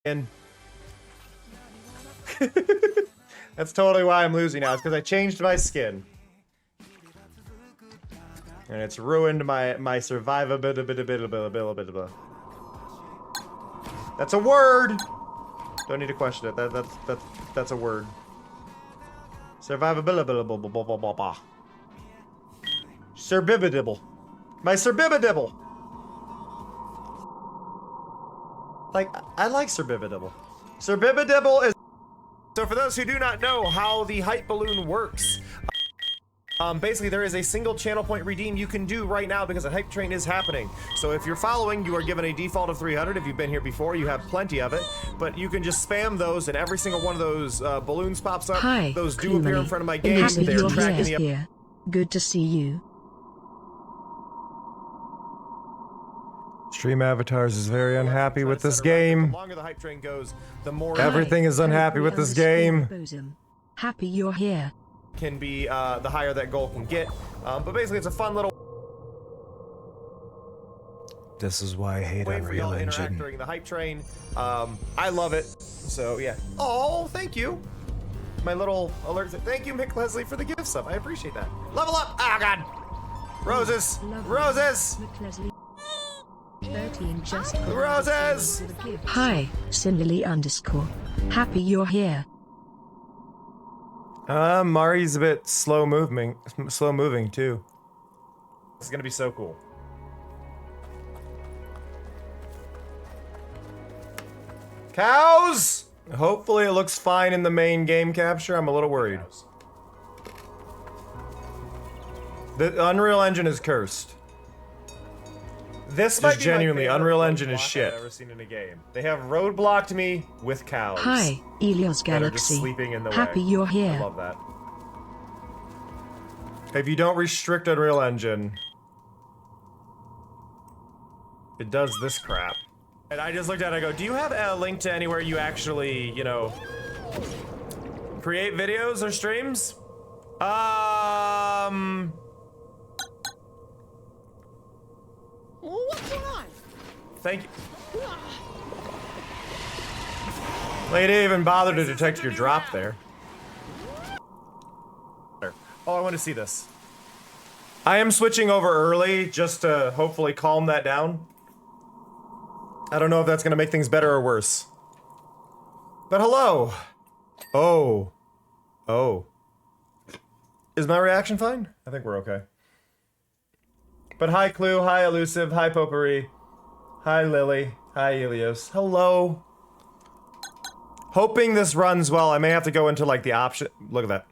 And that's totally why I'm losing now. It's because I changed my skin. And it's ruined my survivability. That's a word! Don't need to question it. That's a word. Survivability. Surbibidibble. My surbibidibble. Like, I like surbibidibble. Surbibidibble is... So for those who do not know how the hype balloon works, basically there is a single channel point redeem you can do right now because a hype train is happening. So if you're following, you are given a default of 300. If you've been here before, you have plenty of it. But you can just spam those and every single one of those balloons pops up. Hi, those do appear in front of my game. Happy They're you're tracking the... here. Good to see you. Stream Avatars is very unhappy with this game. The longer the hype train goes, the more everything is unhappy with this game. Happy you're here. Can be the higher that goal can get. But basically it's a fun little... This is why I hate Unreal Engine. During the hype train. I love it. So yeah. Oh, thank you. My little alert. Thank you, Mick Leslie, for the gift sub. I appreciate that. Level up! Ah, God! Roses! Roses! 13 just Roses! Hi, Cinderly _ Happy you're here. Mari's a bit slow moving too. This is gonna be so cool. Cows! Hopefully it looks fine in the main game capture. I'm a little worried. The Unreal Engine is cursed. This might be genuinely Unreal Engine is shit. I've ever seen in a game. They have roadblocked me with cows. Hi, Elios Galaxy. Sleeping in the Happy way. you're here. I love that. If you don't restrict Unreal Engine, it does this crap. And I just looked at it, I go, do you have a link to anywhere you actually, you know, create videos or streams? What's going on? Thank you. They didn't even bother to detect your drop there. Oh, I want to see this. I am switching over early just to hopefully calm that down. I don't know if that's going to make things better or worse. But hello. Oh. Oh. Is my reaction fine? I think we're okay. But hi Clue, hi Elusive, hi Potpourri, hi Lily, hi Elios. Hello. Hoping this runs well, I may have to go into like the option. Look at that.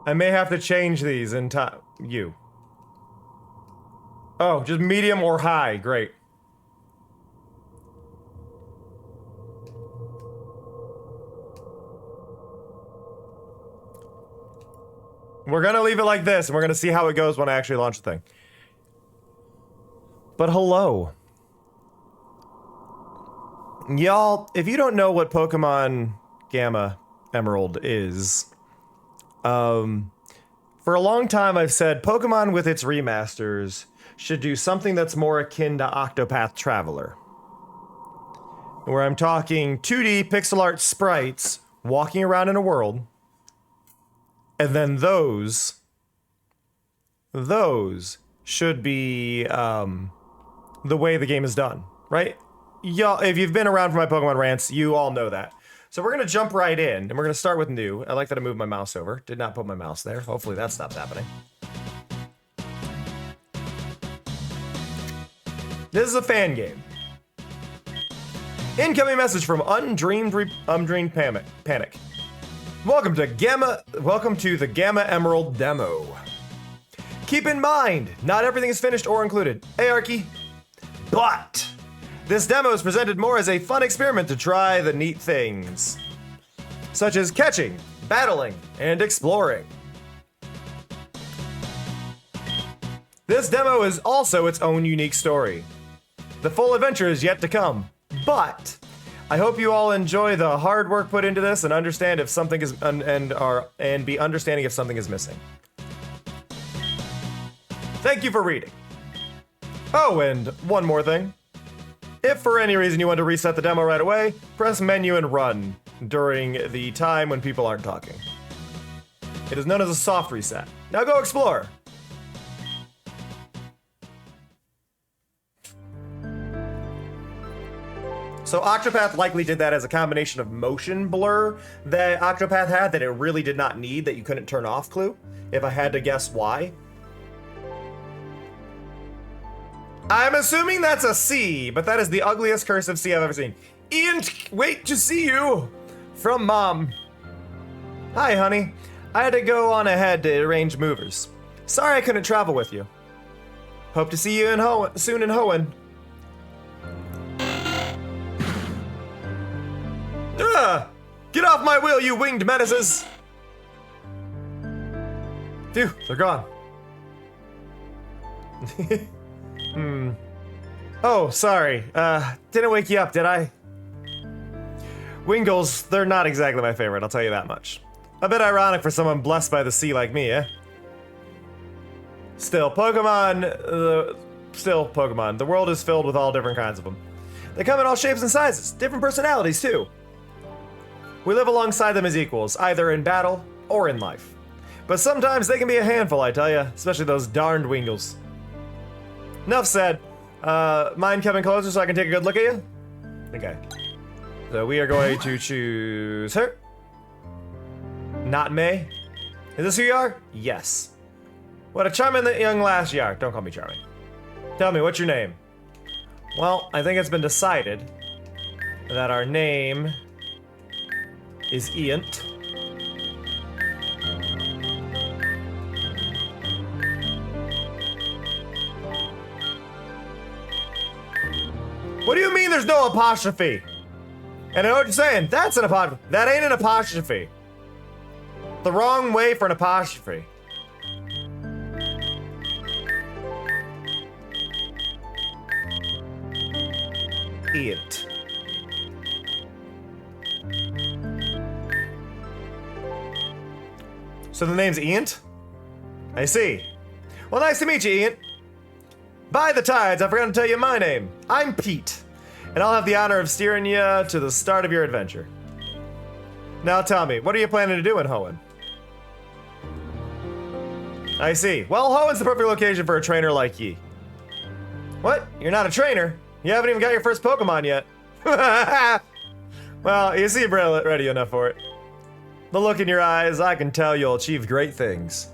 I may have to change these in time. You. Oh, just medium or high. Great. We're gonna leave it like this, and we're gonna see how it goes when I actually launch the thing. But hello. Y'all, if you don't know what Pokemon Gamma Emerald is, for a long time I've said Pokemon with its remasters should do something that's more akin to Octopath Traveler. Where I'm talking 2D pixel art sprites walking around in a world, and then those should be the way the game is done, right? Y'all, if you've been around for my Pokemon rants, you all know that. So we're gonna jump right in, and we're gonna start with new. I like that I moved my mouse over. Did not put my mouse there. Hopefully that stopped happening. This is a fan game. Incoming message from Undreamed Panic. Welcome to the Gamma Emerald demo. Keep in mind, not everything is finished or included. Hey, Arky. But this demo is presented more as a fun experiment to try the neat things, such as catching, battling, and exploring. This demo is also its own unique story. The full adventure is yet to come, but I hope you all enjoy the hard work put into this and understand if something is and be understanding if something is missing. Thank you for reading. Oh, and one more thing. If for any reason you want to reset the demo right away, press menu and run during the time when people aren't talking. It is known as a soft reset. Now go explore. So Octopath likely did that as a combination of motion blur that Octopath had that it really did not need, that you couldn't turn off, Clue, if I had to guess why. I'm assuming that's a C, but that is the ugliest cursive C I've ever seen. Ian, wait to see you! From Mom. Hi, honey. I had to go on ahead to arrange movers. Sorry I couldn't travel with you. Hope to see you soon in Hoenn. Get off my wheel, you winged menaces! Phew, they're gone. Oh, sorry. Didn't wake you up, did I? Wingles, they're not exactly my favorite, I'll tell you that much. A bit ironic for someone blessed by the sea like me, eh? Still, Pokemon. The world is filled with all different kinds of them. They come in all shapes and sizes, different personalities too. We live alongside them as equals, either in battle or in life. But sometimes they can be a handful, I tell ya, especially those darned Wingles. Enough said. Mind coming closer so I can take a good look at you? Okay. So we are going to choose her. Not May. Is this who you are? Yes. What a charming young lass you are. Don't call me charming. Tell me, what's your name? Well, I think it's been decided that our name is Iant. What do you mean there's no apostrophe? And I know what you're saying. That's an apostrophe. That ain't an apostrophe. The wrong way for an apostrophe. Iant. So the name's Iant? I see. Well, nice to meet you, Iant. By the tides, I forgot to tell you my name. I'm Pete, and I'll have the honor of steering you to the start of your adventure. Now tell me, what are you planning to do in Hoenn? I see. Well, Hoenn's the perfect location for a trainer like ye. What? You're not a trainer? You haven't even got your first Pokemon yet. Well, you seem ready enough for it. The look in your eyes, I can tell you'll achieve great things.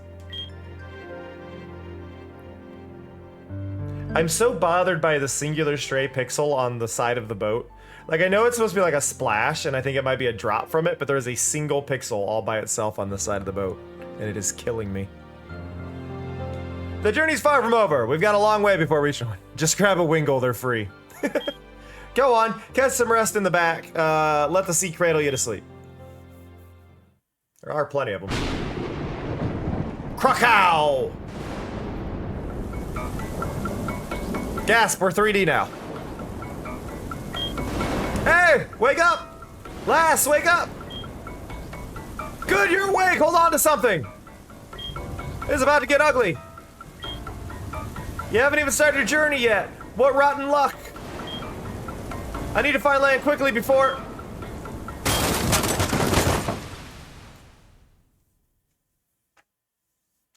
I'm so bothered by the singular stray pixel on the side of the boat. Like, I know it's supposed to be like a splash, and I think it might be a drop from it, but there is a single pixel all by itself on the side of the boat, and it is killing me. The journey's far from over. We've got a long way before reaching one. Just grab a Wingull, they're free. Go on, catch some rest in the back. Let the sea cradle you to sleep. There are plenty of them. Krakow! Gasp, we're 3D now. Hey, wake up! Lass, wake up! Good, you're awake, hold on to something! It's about to get ugly. You haven't even started your journey yet. What rotten luck. I need to find land quickly before...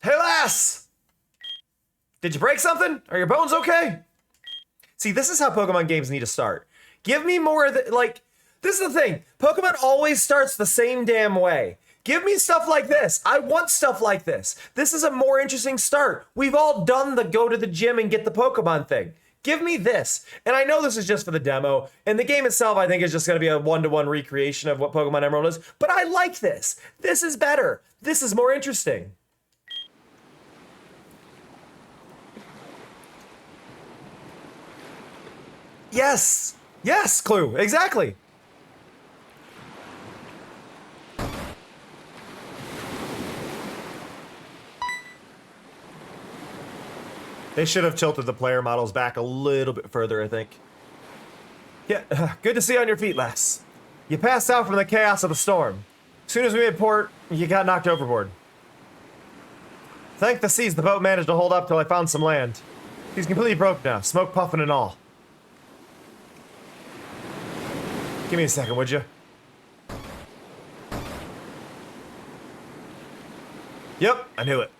Hey, lass! Did you break something? Are your bones okay? See, this is how Pokemon games need to start. Give me more of the, like, this is the thing. Pokemon always starts the same damn way. Give me stuff like this. I want stuff like this. This is a more interesting start. We've all done the go to the gym and get the Pokemon thing. Give me this. And I know this is just for the demo, and the game itself I think is just going to be a one-to-one recreation of what Pokemon Emerald is, but I like this. This is better. This is more interesting. Yes! Yes, Clue, exactly! They should have tilted the player models back a little bit further, I think. Yeah, good to see you on your feet, lass. You passed out from the chaos of the storm. As soon as we made port, you got knocked overboard. Thank the seas, the boat managed to hold up till I found some land. He's completely broke now, smoke puffing and all. Give me a second, would you? Yep, I knew it.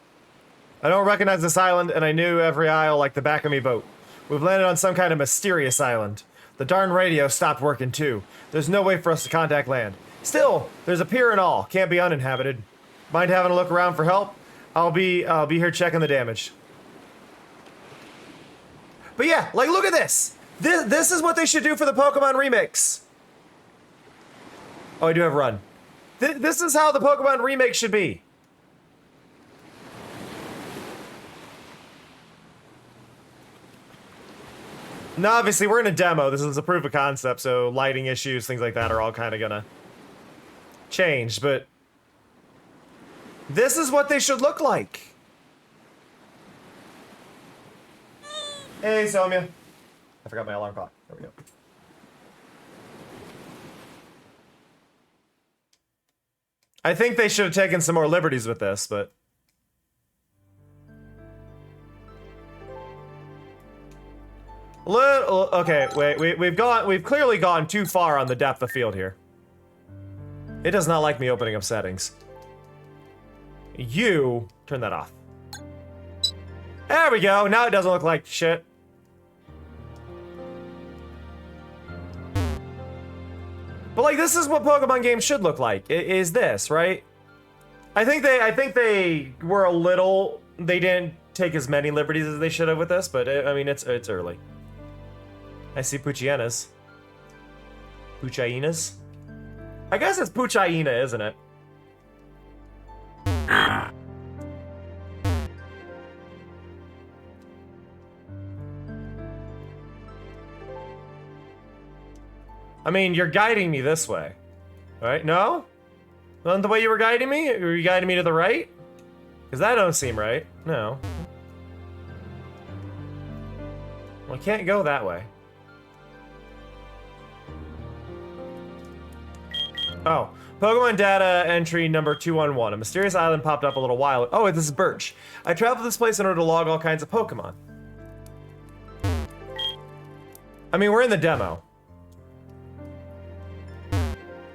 I don't recognize this island, and I knew every isle like the back of me boat. We've landed on some kind of mysterious island. The darn radio stopped working too. There's no way for us to contact land. Still, there's a pier and all. Can't be uninhabited. Mind having a look around for help? I'll be here checking the damage. But yeah, like look at this. This is what they should do for the Pokemon remix. Oh, I do have run. This is how the Pokemon remake should be. Now, obviously, we're in a demo. This is a proof of concept, so lighting issues, things like that are all kind of gonna change, but this is what they should look like. Hey, Somia. I forgot my alarm clock. There we go. I think they should have taken some more liberties with this, but okay, wait, we've clearly gone too far on the depth of field here. It does not like me opening up settings. You turn that off. There we go. Now it doesn't look like shit. But like this is what Pokemon games should look like. Is this, right? I think they were a little, they didn't take as many liberties as they should have with this, but I mean it's early. I see Puchienas. Puchainas? I guess it's Puchaina, isn't it? I mean, you're guiding me this way. Right? No? Not the way you were guiding me? Were you guiding me to the right? Because that don't seem right. No. Well, I can't go that way. Oh, Pokemon data entry number 211. A mysterious island popped up a little while ago. Oh, this is Birch. I traveled to this place in order to log all kinds of Pokemon. I mean, we're in the demo.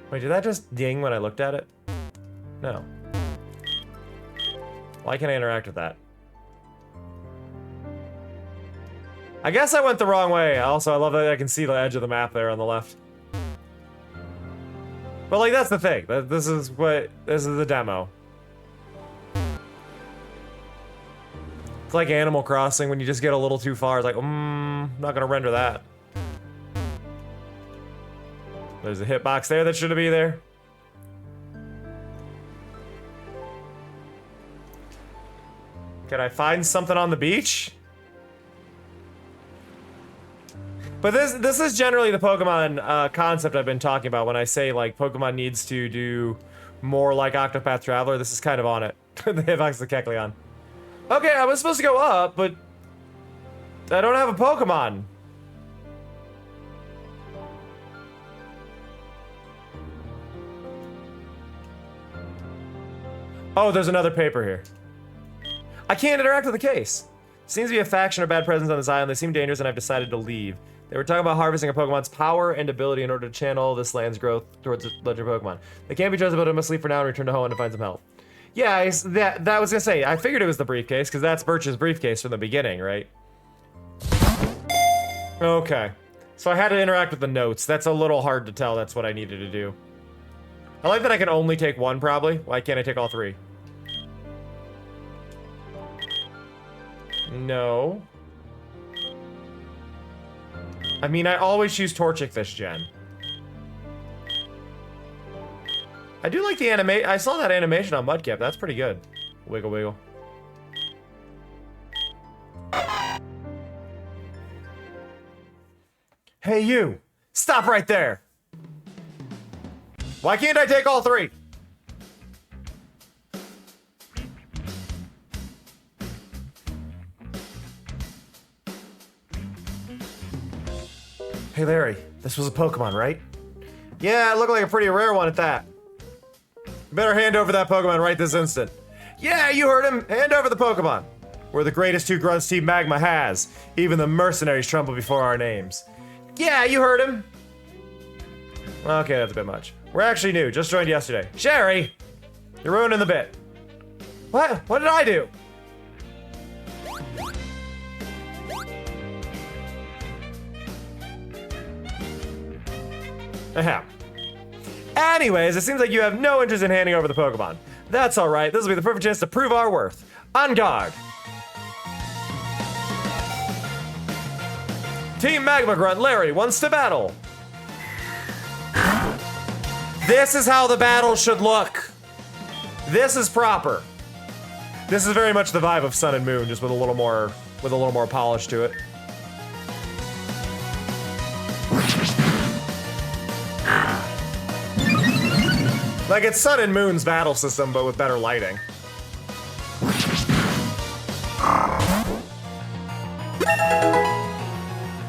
Wait, did that just ding when I looked at it? No. Why can't I interact with that? I guess I went the wrong way. Also, I love that I can see the edge of the map there on the left. But like, that's the thing. This is the demo. It's like Animal Crossing when you just get a little too far. It's like, not gonna render that. There's a hitbox there that shouldn't be there. Can I find something on the beach? But this is generally the Pokemon concept I've been talking about when I say like Pokemon needs to do more like Octopath Traveler. This is kind of on it. The hitbox of Kecleon. Okay, I was supposed to go up, but I don't have a Pokemon. Oh, there's another paper here. I can't interact with the case. Seems to be a faction or bad presence on this island. They seem dangerous and I've decided to leave. They were talking about harvesting a Pokemon's power and ability in order to channel this land's growth towards legendary Pokemon. They can't be trusted, but I must leave for now and return to home to find some help. Yeah, that was gonna say, I figured it was the briefcase, because that's Birch's briefcase from the beginning, right? Okay. So I had to interact with the notes. That's a little hard to tell that's what I needed to do. I like that I can only take one, probably. Why can't I take all three? No. I mean, I always choose Torchic this gen. I do like the animation. I saw that animation on Mudkip. That's pretty good. Wiggle, wiggle. Hey, you! Stop right there! Why can't I take all three? Hey Larry, this was a Pokemon, right? Yeah, it looked like a pretty rare one at that. You better hand over that Pokemon right this instant. Yeah, you heard him. Hand over the Pokemon. We're the greatest two grunts Team Magma has. Even the mercenaries tremble before our names. Yeah, you heard him. Okay, that's a bit much. We're actually new. Just joined yesterday. Sherry! You're ruining the bit. What? What did I do? Ahem. Anyways, it seems like you have no interest in handing over the Pokemon. That's alright. This will be the perfect chance to prove our worth. On guard! Team Magma Grunt Larry wants to battle. This is how the battle should look. This is proper. This is very much the vibe of Sun and Moon, just with a little more polish to it. Like it's Sun and Moon's battle system, but with better lighting.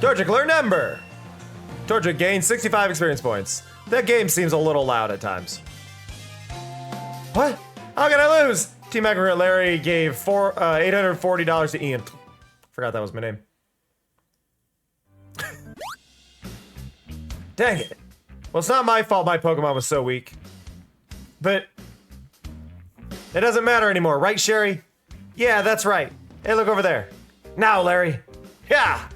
Torchic learn number. Torchic gains 65 experience points. That game seems a little loud at times. What? How can I lose? Team Magma Larry gave $840 to Ian. Forgot that was my name. Dang it. Well, it's not my fault my Pokemon was so weak. But it doesn't matter anymore, right, Sherry? Yeah, that's right. Hey, look over there. Now, Larry. Yeah.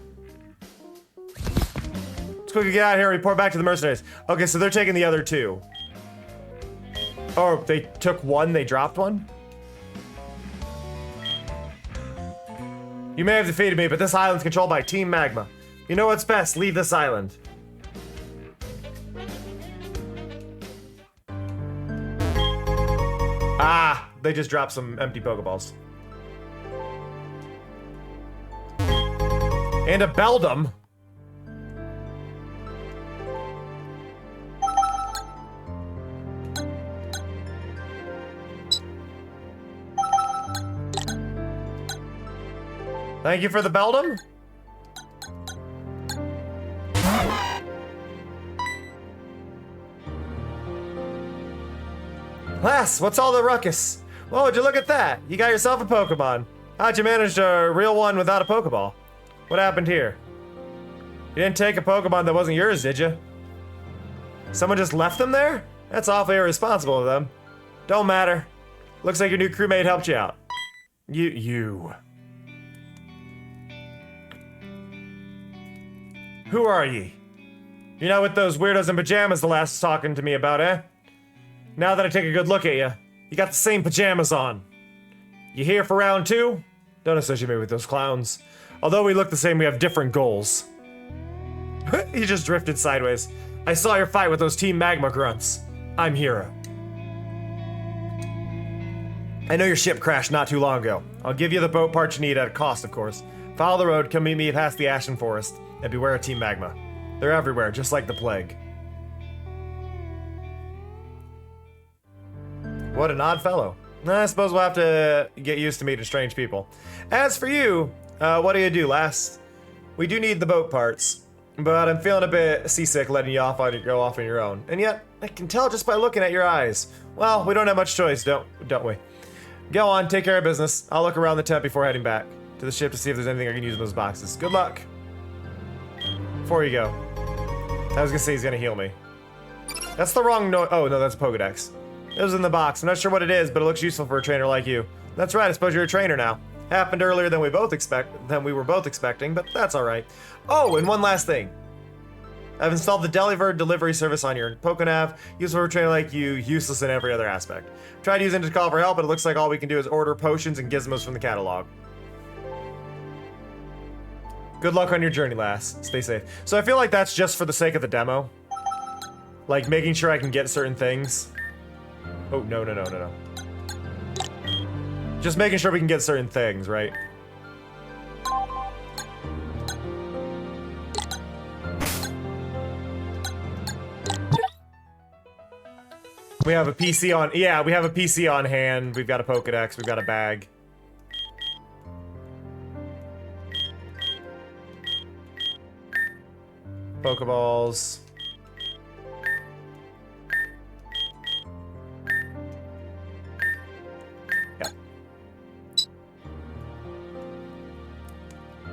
Let's quickly get out of here and report back to the mercenaries. Okay, so they're taking the other two. Oh, they took one, they dropped one? You may have defeated me, but this island's controlled by Team Magma. You know what's best, leave this island. Ah, they just dropped some empty Pokeballs. And a Beldum. Thank you for the Beldum. Lass, what's all the ruckus? Whoa, would you look at that? You got yourself a Pokemon. How'd you manage to reel one without a Pokeball? What happened here? You didn't take a Pokemon that wasn't yours, did you? Someone just left them there? That's awfully irresponsible of them. Don't matter. Looks like your new crewmate helped you out. You. Who are ye? You're not with those weirdos in pajamas the last was talking to me about, eh? Now that I take a good look at you got the same pajamas on. You here for round two? Don't associate me with those clowns. Although we look the same, we have different goals. He just drifted sideways. I saw your fight with those Team Magma grunts. I'm Hero. I know your ship crashed not too long ago. I'll give you the boat parts you need at a cost, of course. Follow the road, come meet me past the Ashen Forest, and beware of Team Magma. They're everywhere, just like the plague. What an odd fellow. I suppose we'll have to get used to meeting strange people. As for you, what do you do, lass? We do need the boat parts, but I'm feeling a bit seasick letting you go off on your own. And yet, I can tell just by looking at your eyes. Well, we don't have much choice, don't we? Go on, take care of business. I'll look around the tent before heading back to the ship to see if there's anything I can use in those boxes. Good luck. Before you go. I was gonna say he's gonna heal me. That's the wrong note. Oh, no, that's a Pokedex. It was in the box. I'm not sure what it is, but it looks useful for a trainer like you. That's right, I suppose you're a trainer now. Happened earlier than we were both expecting, but that's alright. Oh, and one last thing. I've installed the Delivert delivery service on your Pokenav. Useful for a trainer like you, useless in every other aspect. Tried using it to call for help, but it looks like all we can do is order potions and gizmos from the catalog. Good luck on your journey, lass. Stay safe. So I feel like that's just for the sake of the demo. Like, making sure I can get certain things. Oh, no. Just making sure we can get certain things, right? We have a PC on, yeah, we have a PC on hand. We've got a Pokedex, we've got a bag. Pokeballs. Yeah.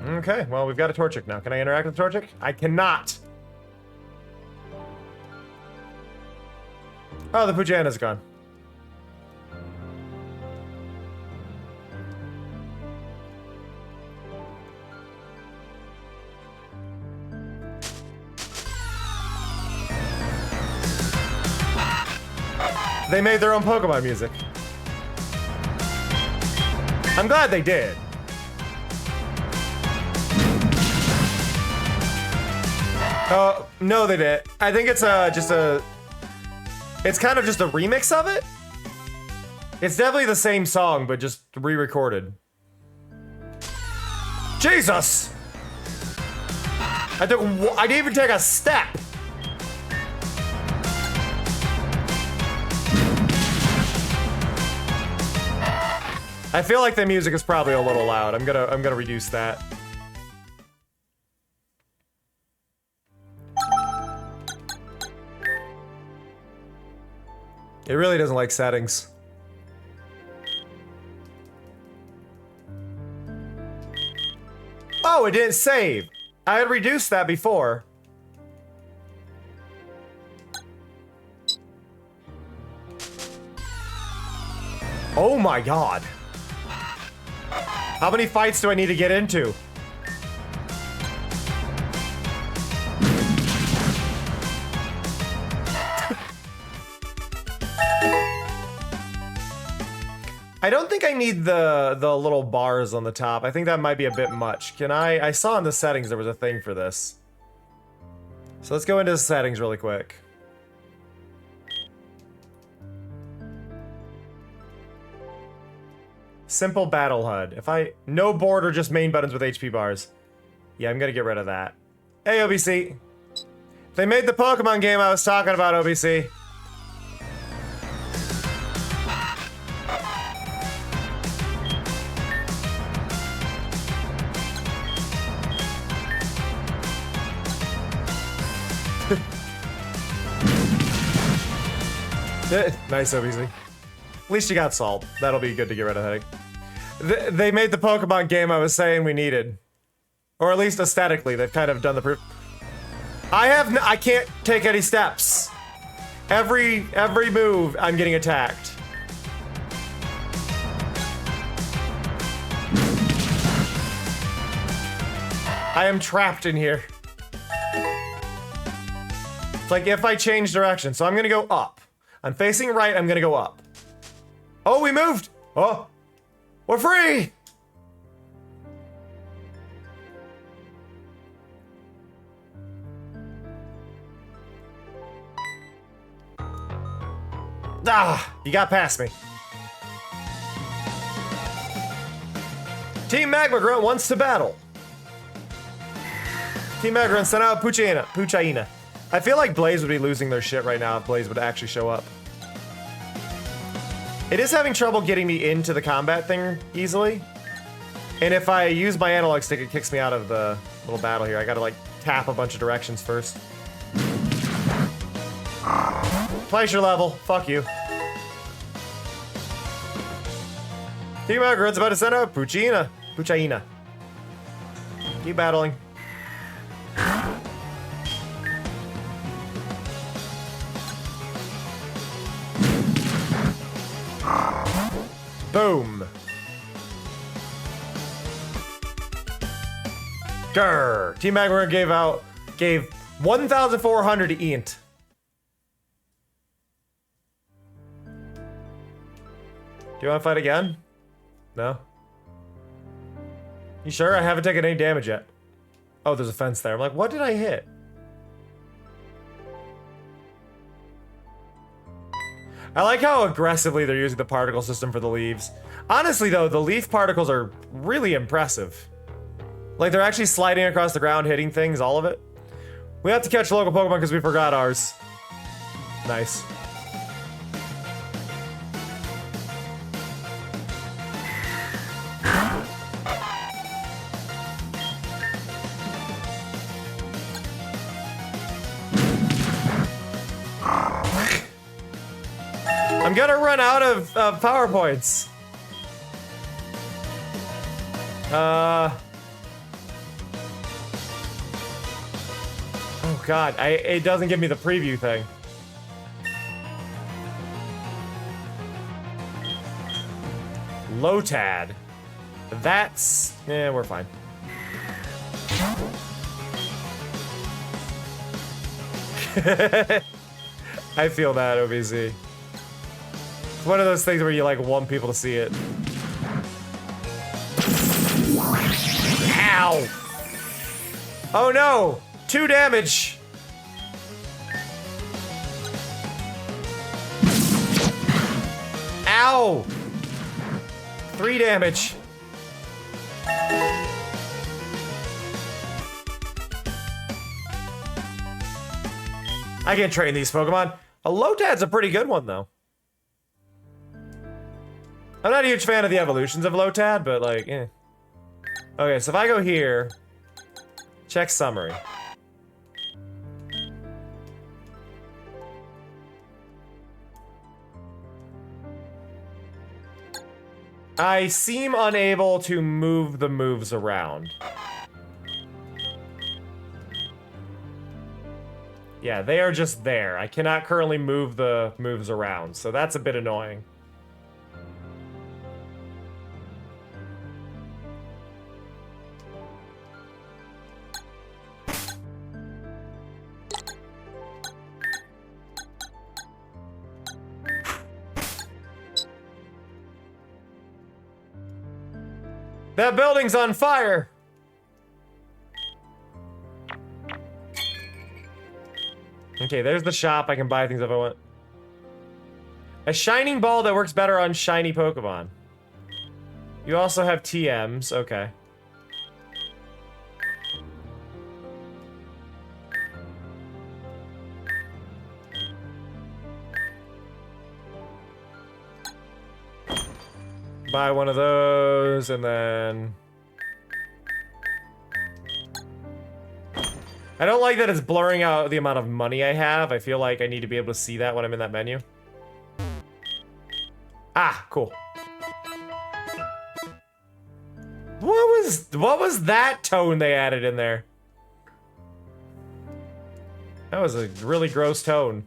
Okay, well, we've got a Torchic now. Can I interact with Torchic? I cannot. Oh, the Poochyina's gone. They made their own Pokemon music. I'm glad they did. No, they didn't. I think it's it's kind of just a remix of it. It's definitely the same song, but just re-recorded. Jesus! I didn't even take a step. I feel like the music is probably a little loud. I'm gonna reduce that. It really doesn't like settings. Oh, it didn't save. I had reduced that before. Oh my god. How many fights do I need to get into? I don't think I need the little bars on the top. I think that might be a bit much. Can I saw in the settings there was a thing for this. So let's go into the settings really quick. Simple battle HUD. No border, just main buttons with HP bars. Yeah, I'm gonna get rid of that. Hey, OBC. They made the Pokemon game I was talking about, OBC. Nice, OBC. At least you got salt. That'll be good to get rid of headache. They made the Pokemon game I was saying we needed. Or at least aesthetically, they've kind of done the proof. I can't take any steps. Every move, I'm getting attacked. I am trapped in here. It's like if I change direction, so I'm gonna go up. I'm facing right, I'm gonna go up. Oh, we moved! Oh! We're free! Ah! You got past me. Team Magma Grunt wants to battle. Team Magma Grunt sent out Poochyina. I feel like Blaze would be losing their shit right now if Blaze would actually show up. It is having trouble getting me into the combat thing easily. And if I use my analog stick, it kicks me out of the little battle here. I gotta like tap a bunch of directions first. Twice your level. Fuck you. Team Magma about to send out Poochyina. Keep battling. Boom. Grr. Team Magma gave 1,400 to Ent. Do you want to fight again? No? You sure? I haven't taken any damage yet. Oh, there's a fence there. I'm like, what did I hit? I like how aggressively they're using the particle system for the leaves. Honestly, though, the leaf particles are really impressive. Like, they're actually sliding across the ground, hitting things, all of it. We have to catch local Pokemon because we forgot ours. Nice. I'm gonna run out of PowerPoints. God, it doesn't give me the preview thing. Lotad. That's... yeah, we're fine. I feel that, OBZ. It's one of those things where you like want people to see it. Ow! Oh no! 2 damage! Ow! 3 damage. I can train these Pokemon. A Lotad's a pretty good one, though. I'm not a huge fan of the evolutions of Lotad, but like, eh. Okay, so if I go here, check summary. I seem unable to move the moves around. Yeah, they are just there. I cannot currently move the moves around, so that's a bit annoying. That building's on fire! Okay, there's the shop. I can buy things if I want. A shining ball that works better on shiny Pokemon. You also have TMs. Okay. Buy one of those, and then... I don't like that it's blurring out the amount of money I have. I feel like I need to be able to see that when I'm in that menu. Ah, cool. What was that tone they added in there? That was a really gross tone.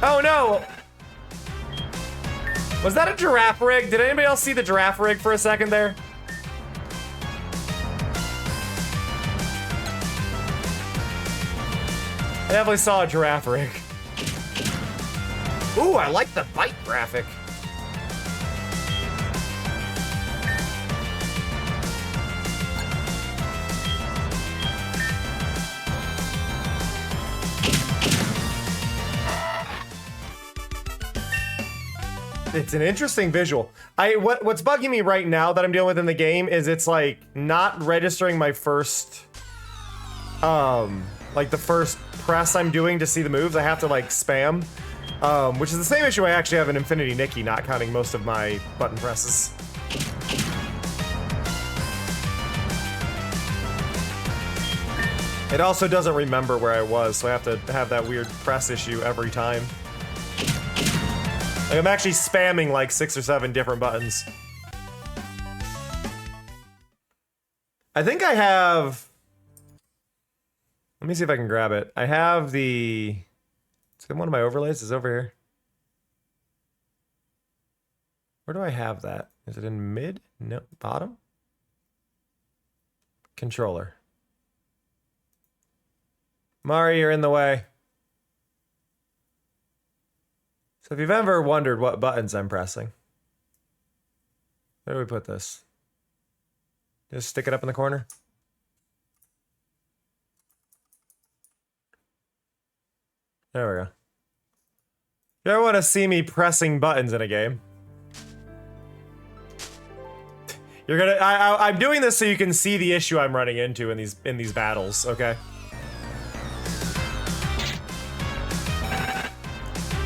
Oh no! Was that a giraffe rig? Did anybody else see the giraffe rig for a second there? I definitely saw a giraffe rig. Ooh, I like the bite graphic. It's an interesting visual. What's bugging me right now that I'm dealing with in the game is it's like not registering my first, like the first press I'm doing to see the moves. I have to like spam, which is the same issue I actually have in Infinity Nikki, not counting most of my button presses. It also doesn't remember where I was, so I have to have that weird press issue every time. Like I'm actually spamming like 6 or 7 different buttons. I think I have... Let me see if I can grab it. I have the... It's one of my overlays is over here. Where do I have that? Is it in mid? No, bottom? Controller. Mari, you're in the way. So if you've ever wondered what buttons I'm pressing, where do we put this? Just stick it up in the corner? There we go. You ever want to see me pressing buttons in a game? You're gonna. I'm doing this so you can see the issue I'm running into in these battles. Okay.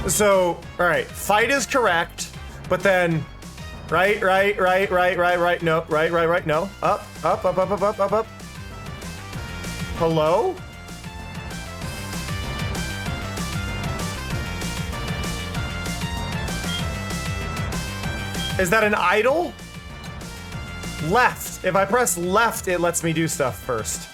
So, all right, fight is correct, but then, right, no, right, no, up. Hello? Is that an idol? Left. If I press left, it lets me do stuff first.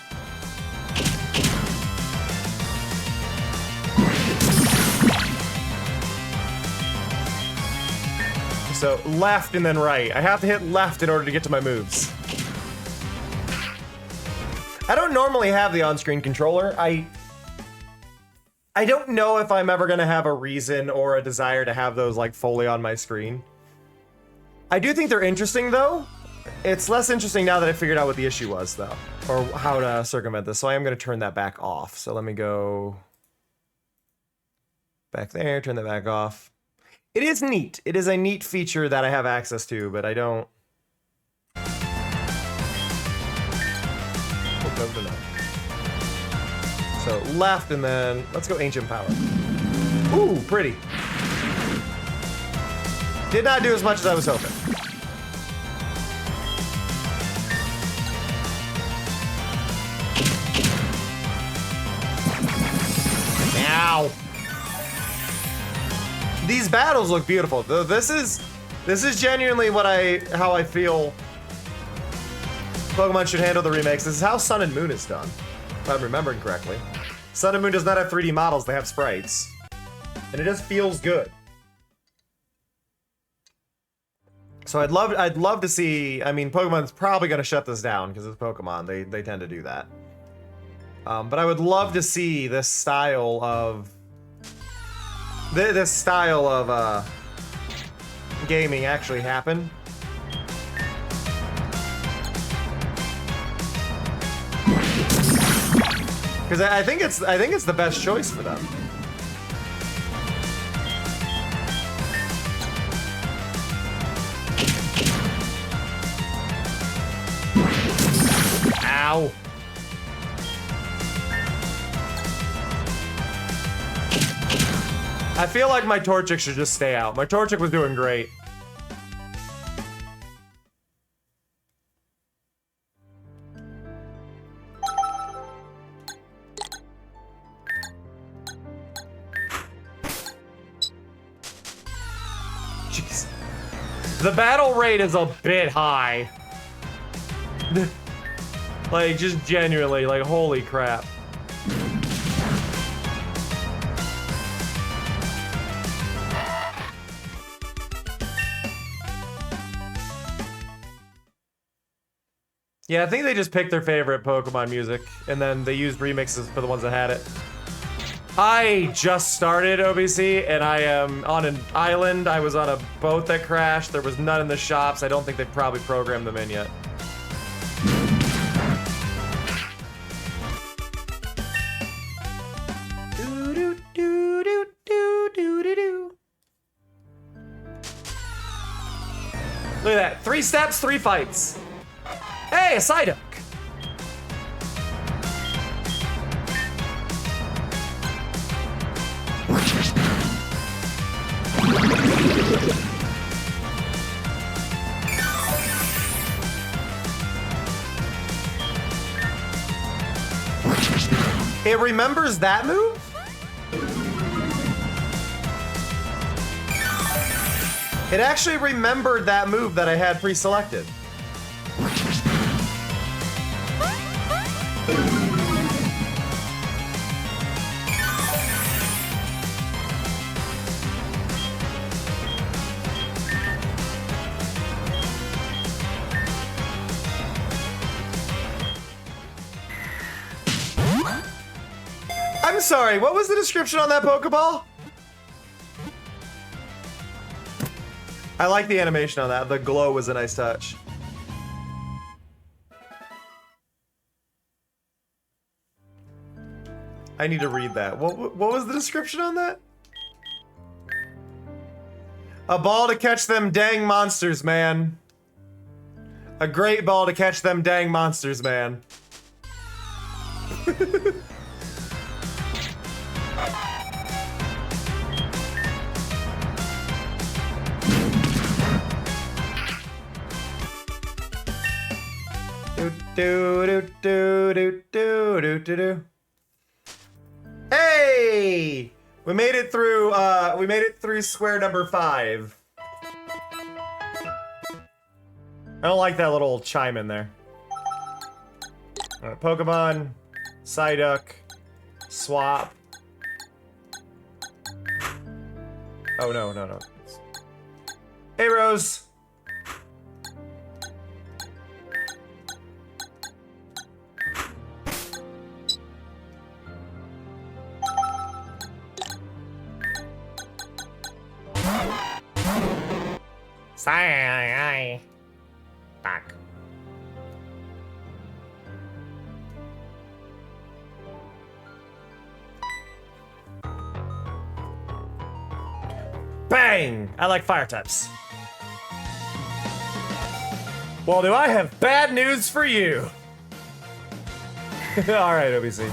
So left and then right. I have to hit left in order to get to my moves. I don't normally have the on-screen controller. I don't know if I'm ever gonna have a reason or a desire to have those like fully on my screen. I do think they're interesting though. It's less interesting now that I figured out what the issue was though, or how to circumvent this. So I am gonna turn that back off. So let me go back there, turn that back off. It is neat. It is a neat feature that I have access to, but I don't. So left and then let's go Ancient Power. Ooh, pretty. Did not do as much as I was hoping. Ow. These battles look beautiful. This is genuinely how I feel Pokemon should handle the remakes. This is how Sun and Moon is done, if I'm remembering correctly. Sun and Moon does not have 3D models, they have sprites. And it just feels good. So I'd love to see, I mean, Pokemon's probably gonna shut this down because it's Pokemon. They tend to do that. But I would love to see this style of gaming actually happen. Because I think it's the best choice for them. Ow. I feel like my Torchic should just stay out. My Torchic was doing great. Jeez. The battle rate is a bit high. Like, just genuinely, like, holy crap. Yeah, I think they just picked their favorite Pokemon music, and then they used remixes for the ones that had it. I just started OBC, and I am on an island. I was on a boat that crashed. There was none in the shops. I don't think they've probably programmed them in yet. Look at that. 3 steps, 3 fights. Hey, a Psyduck! It remembers that move? It actually remembered that move that I had pre-selected. I'm sorry, what was the description on that Pokeball? I like the animation on that. The glow was a nice touch. I need to read that. What was the description on that? A ball to catch them dang monsters, man. A great ball to catch them dang monsters, man. Do. Hey! We made it through square number 5. I don't like that little chime in there. Alright, Pokemon, Psyduck, Swap. Oh, no, no, no. Hey, Rose. Back. Bang! I like fire types. Well, do I have bad news for you? Alright, OBC.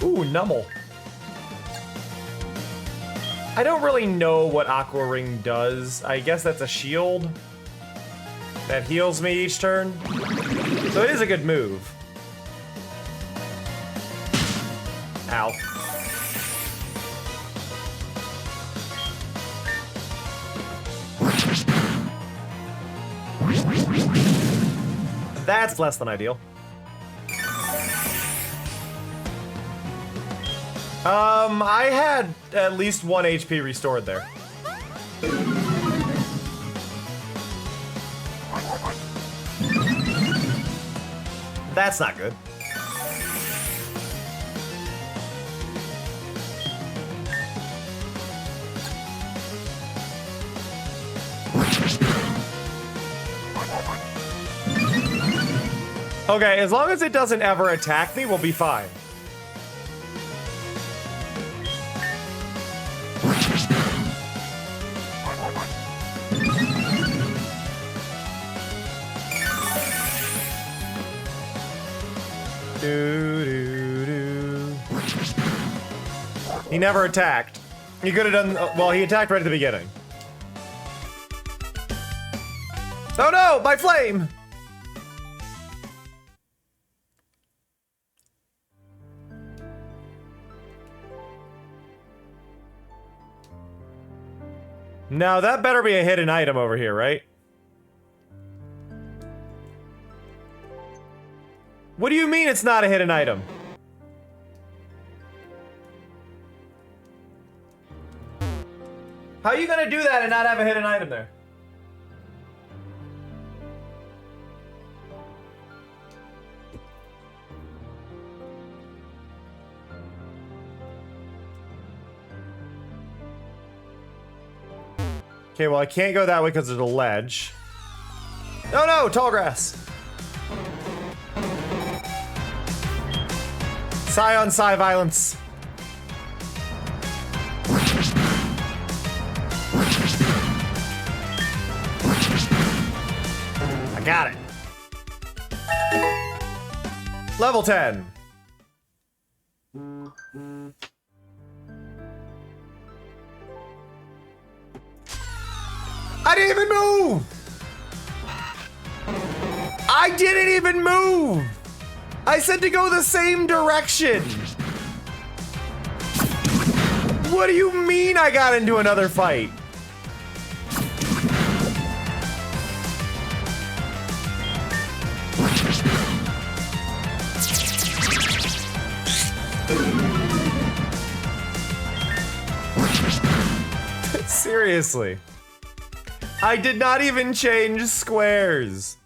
Ooh, Numble. I don't really know what Aqua Ring does. I guess that's a shield that heals me each turn. So it is a good move. Ow. That's less than ideal. I had at least 1 HP restored there. That's not good. Okay, as long as it doesn't ever attack me, we'll be fine. He never attacked. He could have done, well, he attacked right at the beginning. Oh no, my flame! Now that better be a hidden item over here, right? What do you mean it's not a hidden item? How are you gonna do that and not have a hidden item there? Okay, well I can't go that way because there's a ledge. Oh no, tall grass. Psy on Psy violence. I got it. Level 10. I didn't even move! I didn't even move! I said to go the same direction! What do you mean I got into another fight? Seriously. I did not even change squares.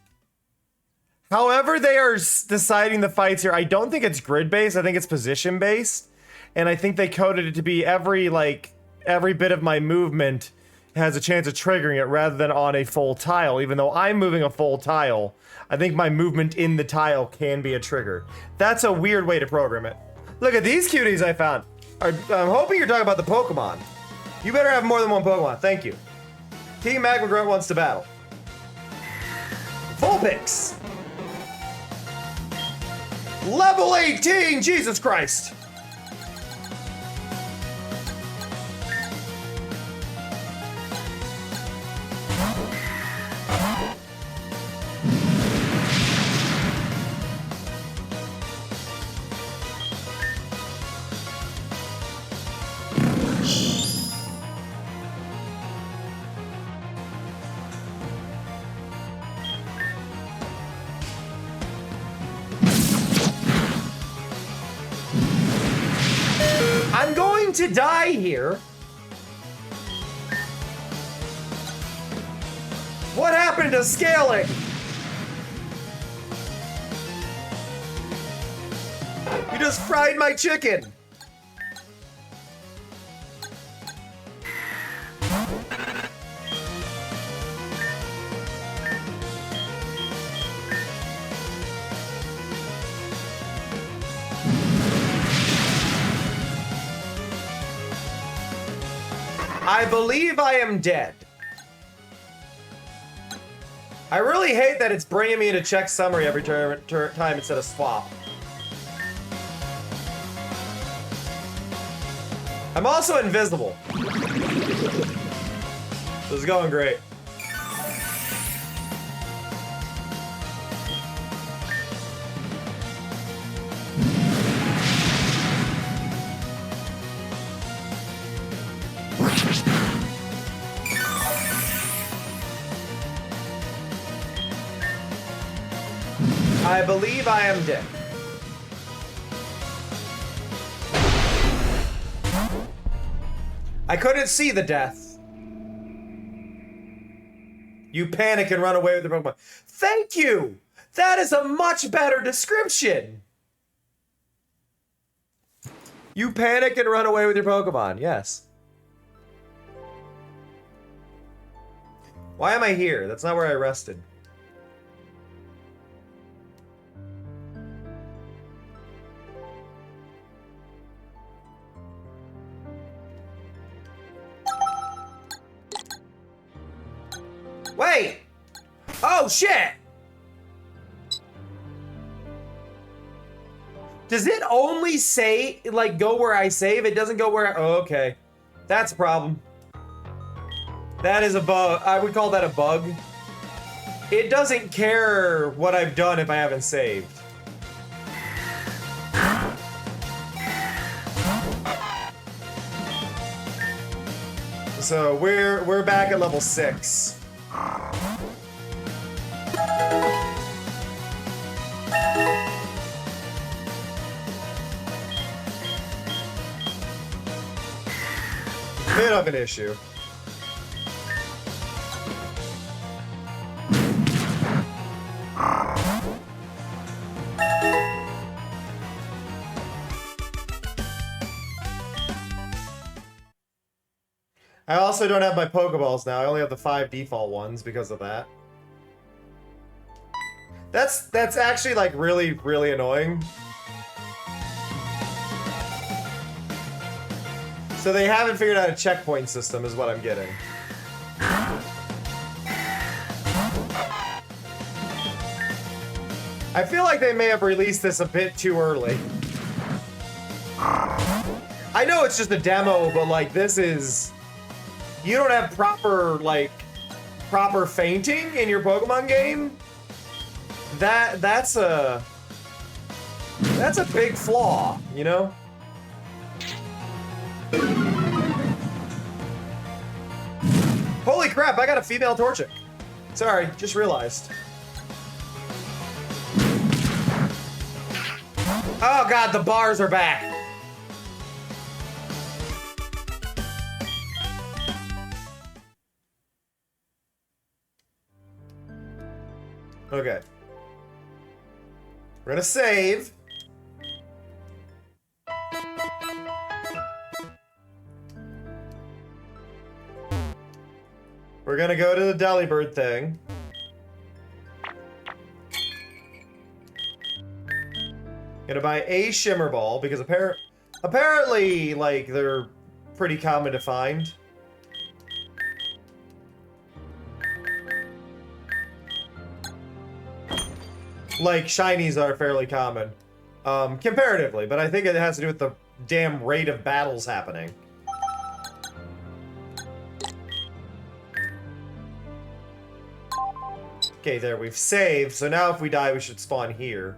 However they are deciding the fights here, I don't think it's grid-based, I think it's position-based. And I think they coded it to be every bit of my movement has a chance of triggering it rather than on a full tile. Even though I'm moving a full tile, I think my movement in the tile can be a trigger. That's a weird way to program it. Look at these cuties I found. I'm hoping you're talking about the Pokemon. You better have more than one Pokemon, thank you. Team Magma Grunt wants to battle. Vulpix! Level 18, Jesus Christ! to die here. What happened to scaling? You just fried my chicken. I believe I am dead. I really hate that it's bringing me to check summary every time instead of swap. I'm also invisible. This is going great. I believe I am dead. I couldn't see the death. You panic and run away with the Pokemon. Thank you! That is a much better description! You panic and run away with your Pokemon, yes. Why am I here? That's not where I rested. Wait! Oh, shit! Does it only say, like, go where I save? It doesn't go where I... Oh, okay. That's a problem. That is a bug. I would call that a bug. It doesn't care what I've done if I haven't saved. So we're back at level 6. Bit of an issue. I also don't have my Pokeballs now. I only have the 5 default ones because of that. That's actually like really, really annoying. So they haven't figured out a checkpoint system is what I'm getting. I feel like they may have released this a bit too early. I know it's just a demo, but like this is... You don't have proper fainting in your Pokemon game? That's a big flaw, you know? Holy crap, I got a female Torchic. Sorry, just realized. Oh god, the bars are back. Okay. We're gonna save. We're gonna go to the Delibird thing. Gonna buy a Shimmer Ball because apparently, like, they're pretty common to find. Like, shinies are fairly common. Comparatively, but I think it has to do with the damn rate of battles happening. Okay, there, we've saved, so now if we die, we should spawn here.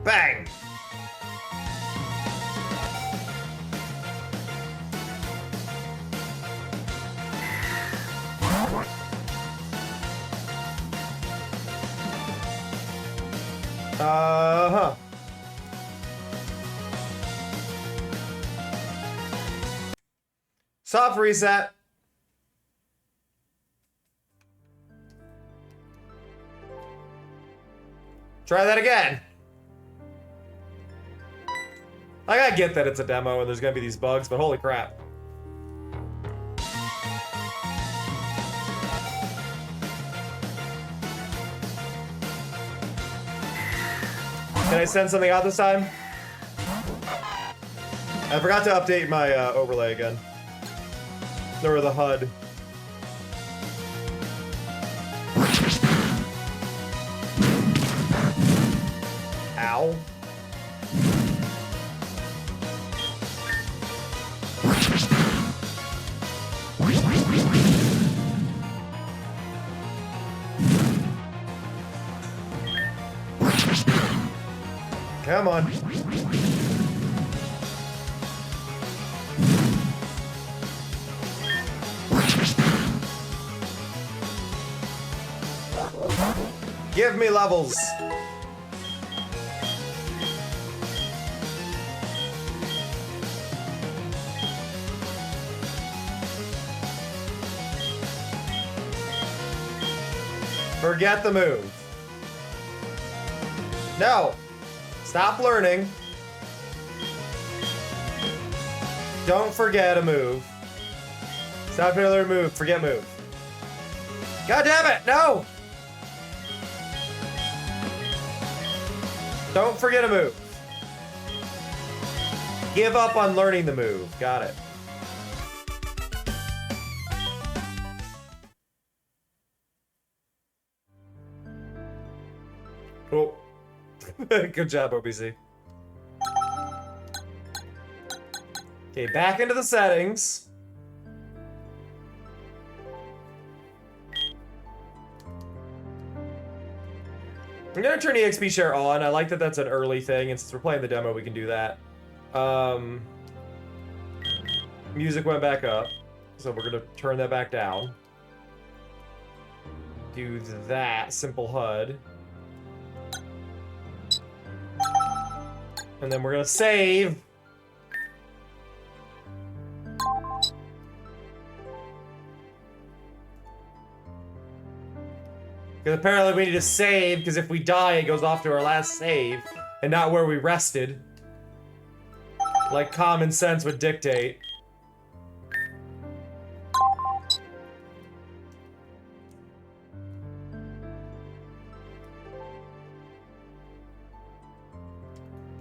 Bang! Uh-huh. Soft reset. Try that again. Like, I get that it's a demo and there's gonna be these bugs, but holy crap. Can I send something out this time? I forgot to update my overlay again. Or the HUD. Ow. Come on. Give me levels. Forget the move. No. Stop learning. Don't forget a move. Stop trying to learn move. Forget move. God damn it! No! Don't forget a move. Give up on learning the move. Got it. Cool. Good job, OBC. Okay, back into the settings. I'm gonna turn EXP share on. I like that that's an early thing, and since we're playing the demo, we can do that. Music went back up, so we're gonna turn that back down. Do that, simple HUD. And then we're gonna save. Because apparently we need to save, because if we die, it goes off to our last save, and not where we rested. Like common sense would dictate.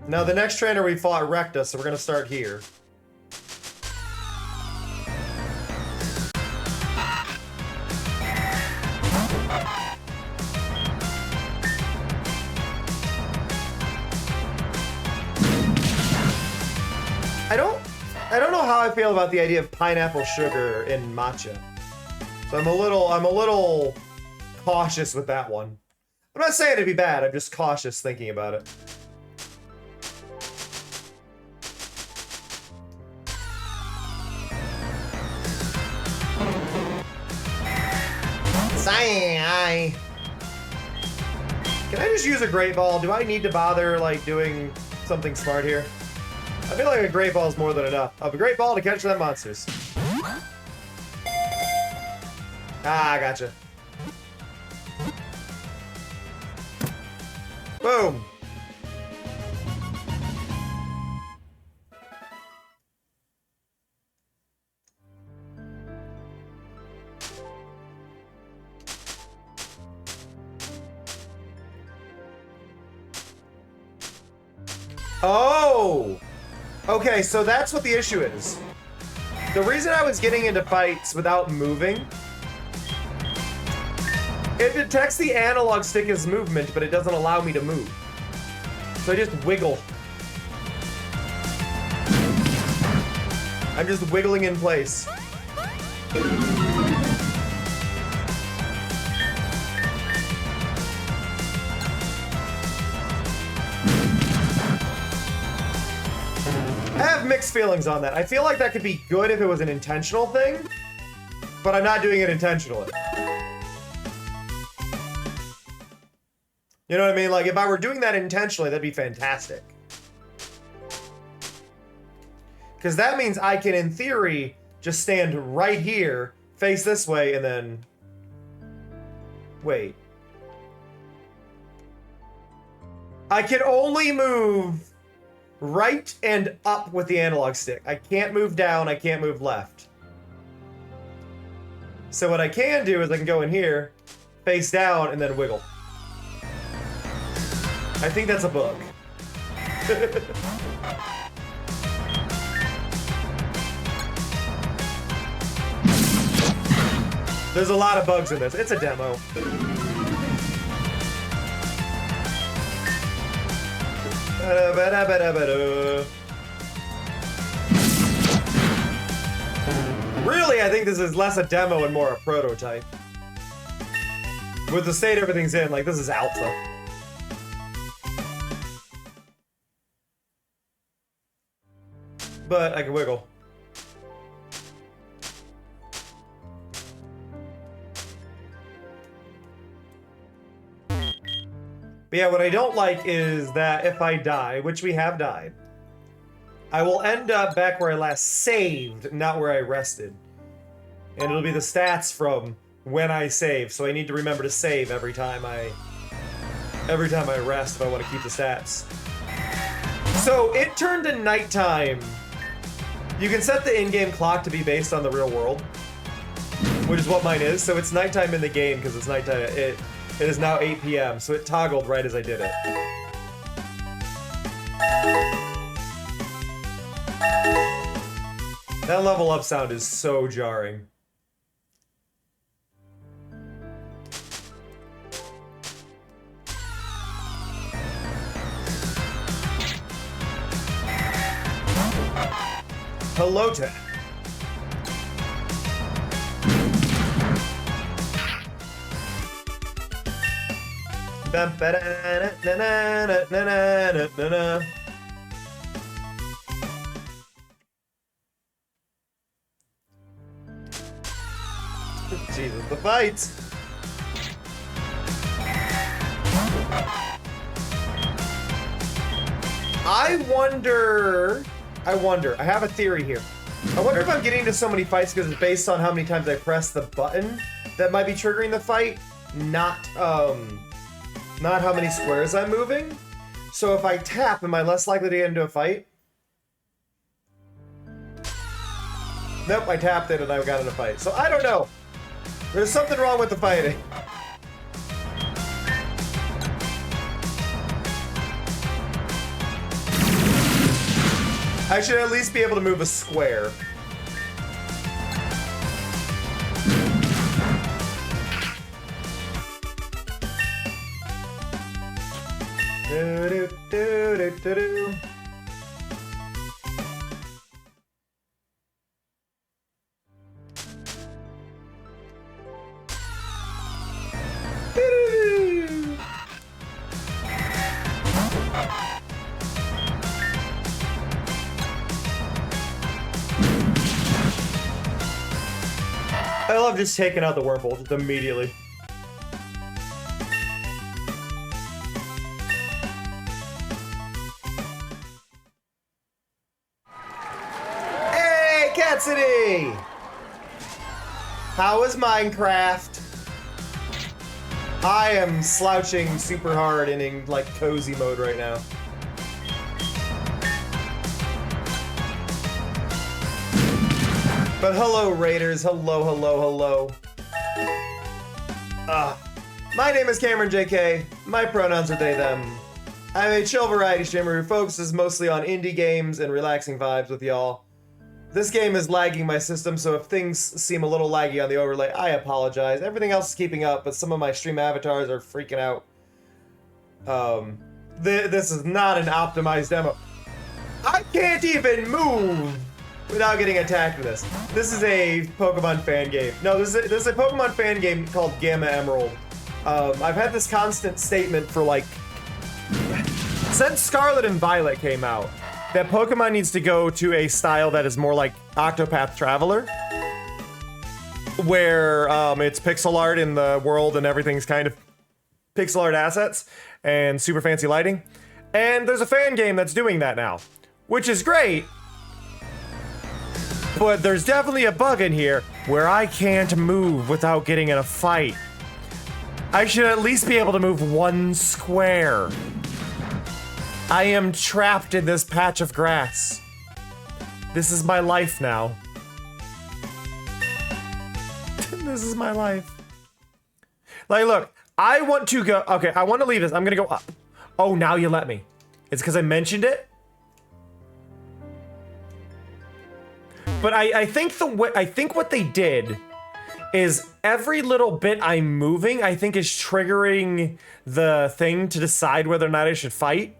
Now the next trainer we fought wrecked us, so we're gonna start here. I don't know how I feel about the idea of pineapple sugar in matcha. So I'm a little cautious with that one. I'm not saying it'd be bad, I'm just cautious thinking about it. Can I just use a great ball? Do I need to bother like doing something smart here? I feel like a great ball is more than enough. I have a great ball to catch them monsters. Ah, gotcha. Boom. Oh! Okay, so that's what the issue is. The reason I was getting into fights without moving, it detects the analog stick as movement, but it doesn't allow me to move. So I just wiggle. I'm just wiggling in place. I have mixed feelings on that. I feel like that could be good if it was an intentional thing, but I'm not doing it intentionally. You know what I mean? Like, if I were doing that intentionally, that'd be fantastic. Because that means I can, in theory, just stand right here, face this way, and then... Wait. I can only move right and up with the analog stick. I can't move down, I can't move left. So what I can do is I can go in here, face down, and then wiggle. I think that's a bug. There's a lot of bugs in this. It's a demo. Really, I think this is less a demo and more a prototype. With the state everything's in, like, this is alpha. But I can wiggle. But yeah, what I don't like is that if I die, which we have died, I will end up back where I last saved, not where I rested. And it'll be the stats from when I save, so I need to remember to save every time I rest if I want to keep the stats. So it turned to nighttime. You can set the in-game clock to be based on the real world, which is what mine is. So it's nighttime in the game because it's nighttime. It is now 8 p.m. So it toggled right as I did it. That level up sound is so jarring. Hello, Ted. Jesus, the fight! I wonder, I have a theory here. I wonder if I'm getting into so many fights because it's based on how many times I press the button that might be triggering the fight, not how many squares I'm moving. So if I tap, am I less likely to get into a fight? Nope, I tapped it and I got in a fight. So I don't know. There's something wrong with the fighting. I should at least be able to move a square. Do-do-do-do-do-do. Do-do-do. I love just taking out the wormhole just immediately. Hey, Cat City! How is Minecraft? I am slouching super hard and in like cozy mode right now. But hello, Raiders. Hello, hello, hello. My name is Cameron JK. My pronouns are they, them. I'm a chill variety streamer who focuses mostly on indie games and relaxing vibes with y'all. This game is lagging my system, so if things seem a little laggy on the overlay, I apologize. Everything else is keeping up, but some of my stream avatars are freaking out. This is not an optimized demo. I can't even move without getting attacked with this. This is a Pokemon fan game. No, this is a Pokemon fan game called Gamma Emerald. I've had this constant statement for like since Scarlet and Violet came out, that Pokemon needs to go to a style that is more like Octopath Traveler, where it's pixel art in the world and everything's kind of pixel art assets and super fancy lighting. And there's a fan game that's doing that now, which is great. But there's definitely a bug in here where I can't move without getting in a fight. I should at least be able to move 1 square. I am trapped in this patch of grass. This is my life now. This is my life. Like, look, I want to go. Okay, I want to leave this. I'm gonna go up. Oh, now you let me. It's because I mentioned it. But I think what they did is every little bit I'm moving, I think is triggering the thing to decide whether or not I should fight.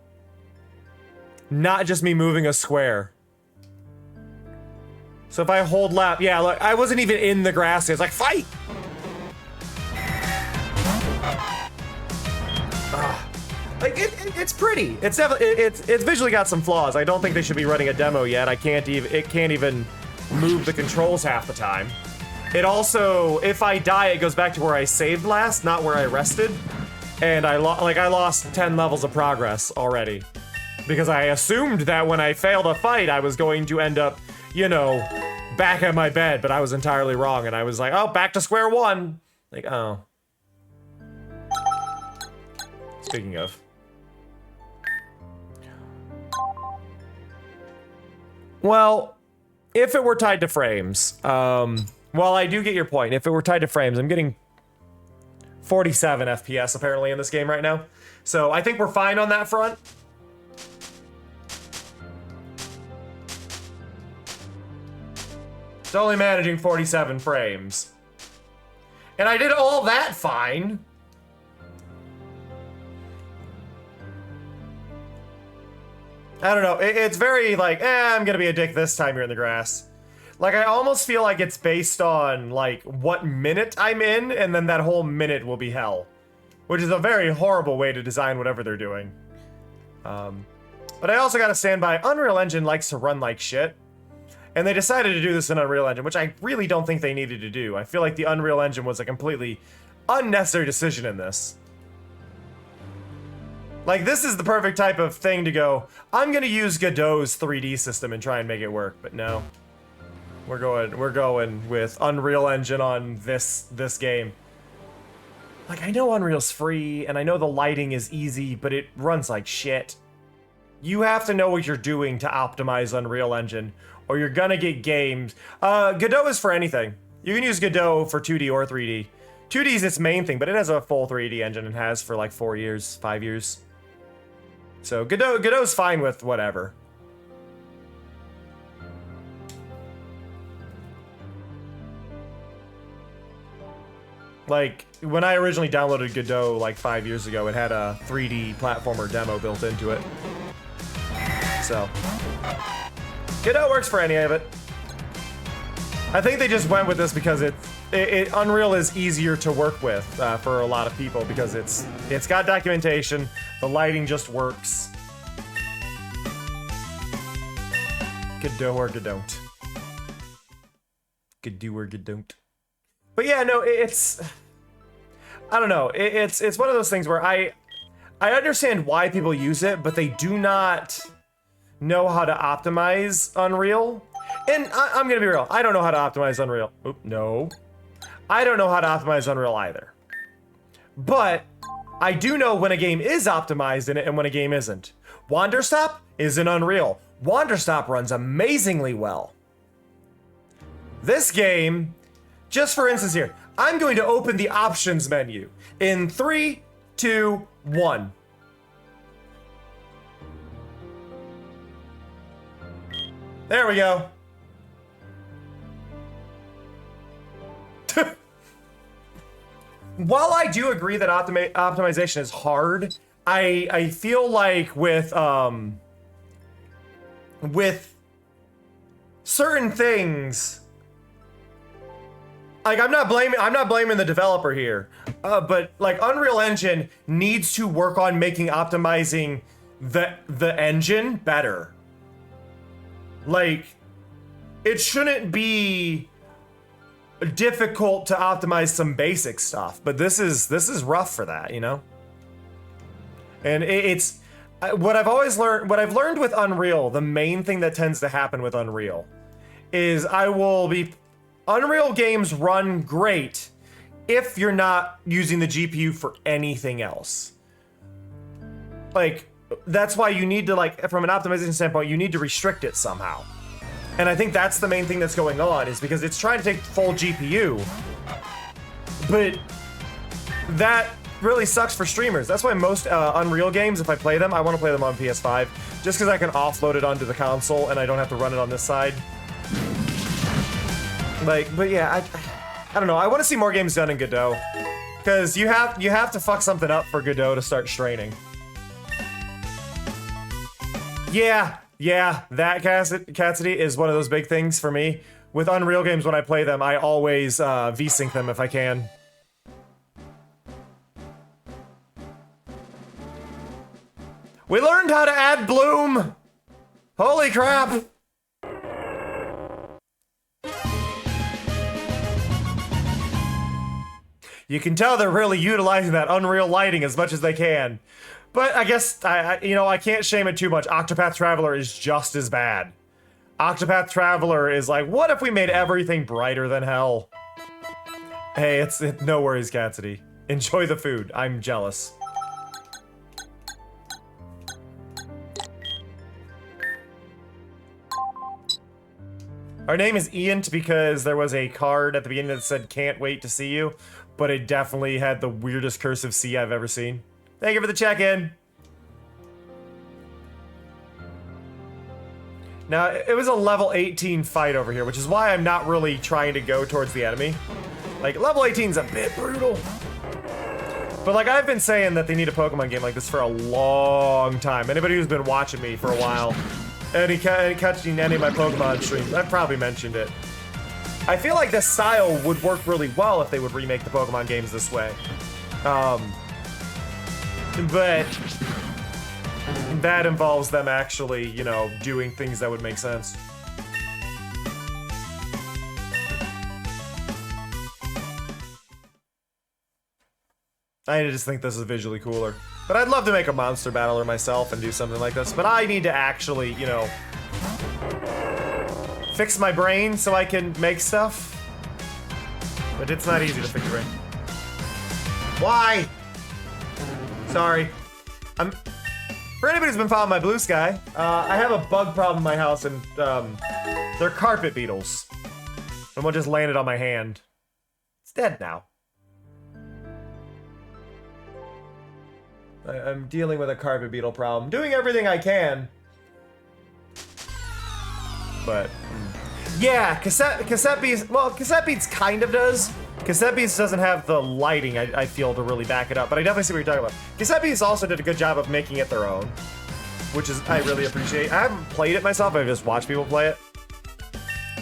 Not just me moving a square. So if I hold left, yeah, look, I wasn't even in the grass. It's like, fight! Like it's pretty. It's definitely it's visually got some flaws. I don't think they should be running a demo yet. It can't even move the controls half the time. It also, if I die, it goes back to where I saved last, not where I rested. And I lost 10 levels of progress already. Because I assumed that when I failed a fight, I was going to end up, you know, back at my bed, but I was entirely wrong. And I was like, oh, back to square one. Like, oh. Speaking of. Well, if it were tied to frames, well, I do get your point. If it were tied to frames, I'm getting 47 FPS apparently in this game right now. So I think we're fine on that front. It's only managing 47 frames. And I did all that fine. I don't know, it's very like, I'm gonna be a dick this time here in the grass. Like, I almost feel like it's based on, like, what minute I'm in, and then that whole minute will be hell. Which is a very horrible way to design whatever they're doing. But I also gotta stand by, Unreal Engine likes to run like shit. And they decided to do this in Unreal Engine, which I really don't think they needed to do. I feel like the Unreal Engine was a completely unnecessary decision in this. Like, this is the perfect type of thing to go, I'm gonna use Godot's 3D system and try and make it work, but no. We're going with Unreal Engine on this game. Like, I know Unreal's free, and I know the lighting is easy, but it runs like shit. You have to know what you're doing to optimize Unreal Engine, or you're gonna get games. Godot is for anything. You can use Godot for 2D or 3D. 2D is its main thing, but it has a full 3D engine and has for like 4 years, 5 years. So Godot's fine with whatever. Like, when I originally downloaded Godot like 5 years ago, it had a 3D platformer demo built into it. So, Godot works for any of it. I think they just went with this because Unreal is easier to work with for a lot of people because it's got documentation, the lighting just works. Godot or Godot. Godot or Godot. But yeah, no, I don't know. It's one of those things where I understand why people use it, but they do not know how to optimize Unreal. And I'm gonna be real, I don't know how to optimize Unreal. Oop, no. I don't know how to optimize Unreal either. But I do know when a game is optimized in it and when a game isn't. Wanderstop is in Unreal. Wanderstop runs amazingly well. This game, just for instance here, I'm going to open the options menu in 3, 2, 1. There we go. While I do agree that optimization is hard, I feel like with certain things, like I'm not blaming the developer here, but like Unreal Engine needs to work on optimizing the engine better. Like, it shouldn't be difficult to optimize some basic stuff, but this is rough for that, you know? And it's what I've always learned. What I've learned with Unreal, the main thing that tends to happen with Unreal, is Unreal games run great if you're not using the GPU for anything else. Like, that's why you need to, like, from an optimization standpoint, you need to restrict it somehow. And I think that's the main thing that's going on, is because it's trying to take full GPU. But that really sucks for streamers. That's why most Unreal games, if I play them, I want to play them on PS5, just because I can offload it onto the console and I don't have to run it on this side. Like, but yeah, I don't know. I want to see more games done in Godot, because you have to fuck something up for Godot to start straining. Yeah, that Cassidy is one of those big things for me. With Unreal games, when I play them, I always VSync them if I can. We learned how to add bloom! Holy crap! You can tell they're really utilizing that Unreal lighting as much as they can. But I guess, I can't shame it too much. Octopath Traveler is just as bad. Octopath Traveler is like, what if we made everything brighter than hell? Hey, no worries, Cassidy. Enjoy the food. I'm jealous. Our name is Ian because there was a card at the beginning that said, "Can't wait to see you," but it definitely had the weirdest cursive C I've ever seen. Thank you for the check-in. Now, it was a level 18 fight over here, which is why I'm not really trying to go towards the enemy. Like, level 18's a bit brutal. But like, I've been saying that they need a Pokemon game like this for a long time. Anybody who's been watching me for a while, and catching any of my Pokemon streams, I've probably mentioned it. I feel like this style would work really well if they would remake the Pokemon games this way. But that involves them actually, doing things that would make sense. I just think this is visually cooler. But I'd love to make a monster battler myself and do something like this, but I need to actually, fix my brain so I can make stuff. But it's not easy to fix your brain. Why? Sorry. For anybody who's been following my Blue Sky, I have a bug problem in my house, and they're carpet beetles. And one just landed on my hand. It's dead now. I'm dealing with a carpet beetle problem. Doing everything I can. But, yeah, Cassette Beast, well, Cassette Beats kind of does. Cassette Beast doesn't have the lighting, I feel, to really back it up, but I definitely see what you're talking about. Cassette Beast also did a good job of making it their own, which is, I really appreciate. I haven't played it myself, I've just watched people play it.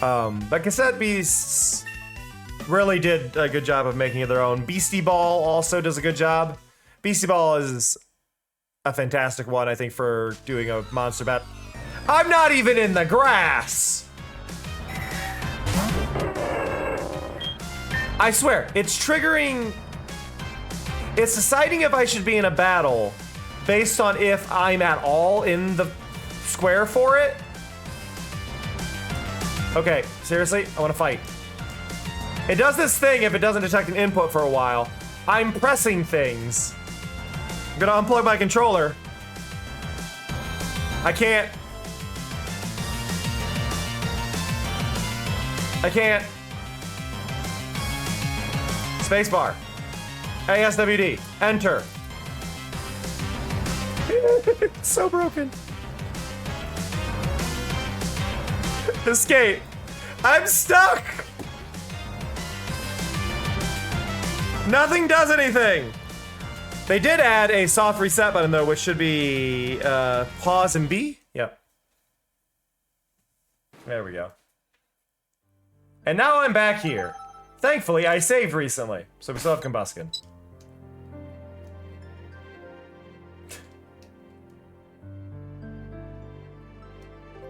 But Cassette Beasts really did a good job of making it their own. Beastie Ball also does a good job. Beastie Ball is a fantastic one, I think, for doing a monster bat. I'm not even in the grass! I swear, it's triggering... It's deciding if I should be in a battle based on if I'm at all in the square for it. Okay, seriously, I want to fight. It does this thing if it doesn't detect an input for a while. I'm pressing things. I'm gonna unplug my controller. I can't. Spacebar. ASWD. Enter. It's so broken. Escape. I'm stuck. Nothing does anything. They did add a soft reset button though, which should be pause and B. Yep. There we go. And now I'm back here. Thankfully, I saved recently, so we still have Combusken.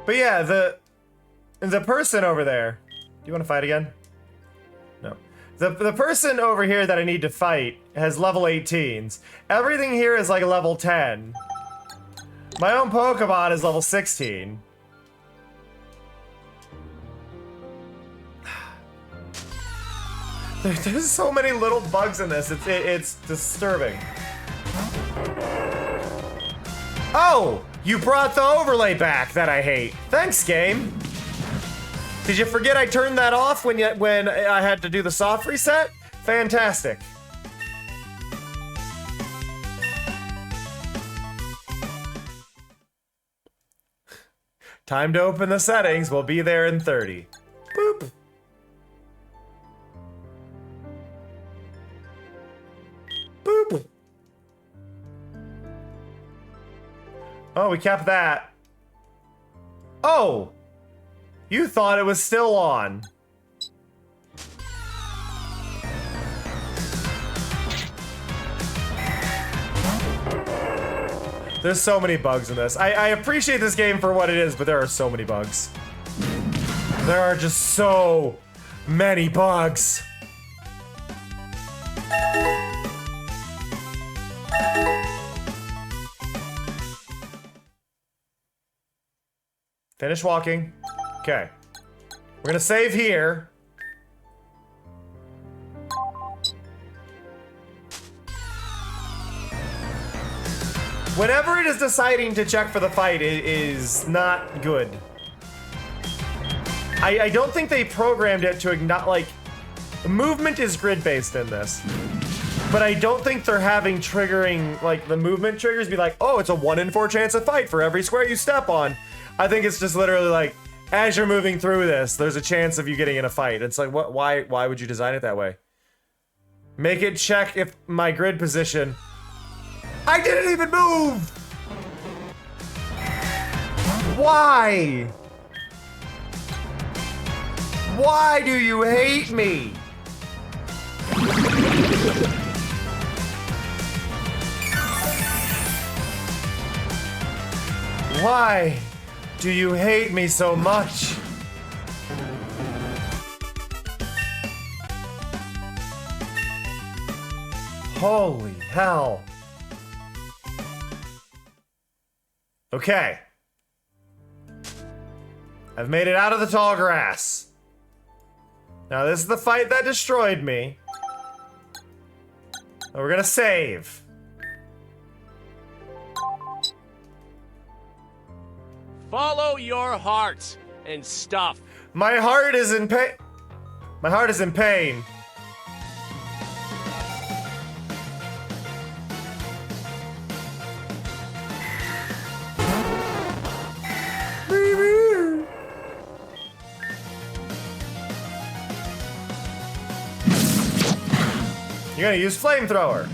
But yeah, the person over there. Do you want to fight again? No. The person over here that I need to fight has level 18s. Everything here is like level 10. My own Pokemon is level 16. There's so many little bugs in this. It's disturbing. Oh, you brought the overlay back that I hate. Thanks, game. Did you forget I turned that off when I had to do the soft reset? Fantastic. Time to open the settings. We'll be there in 30. Boop. Boop. Oh, we kept that. Oh! You thought it was still on. There's so many bugs in this. I appreciate this game for what it is, but there are so many bugs. There are just so many bugs. Finish walking. Okay. We're gonna save here. Whenever it is deciding to check for the fight, it is not good. I don't think they programmed it to ignore, like, movement is grid-based in this. But I don't think they're having triggering, like, the movement triggers be like, oh, it's a 1 in 4 chance of fight for every square you step on. I think it's just literally like, as you're moving through this, there's a chance of you getting in a fight. It's like, what? Why would you design it that way? Make it check if my grid position. I didn't even move! Why? Why do you hate me? Why do you hate me so much? Holy hell. Okay. I've made it out of the tall grass. Now this is the fight that destroyed me. And we're gonna save. Follow your heart and stuff. My heart is in pain. My heart is in pain. You're gonna use flamethrower.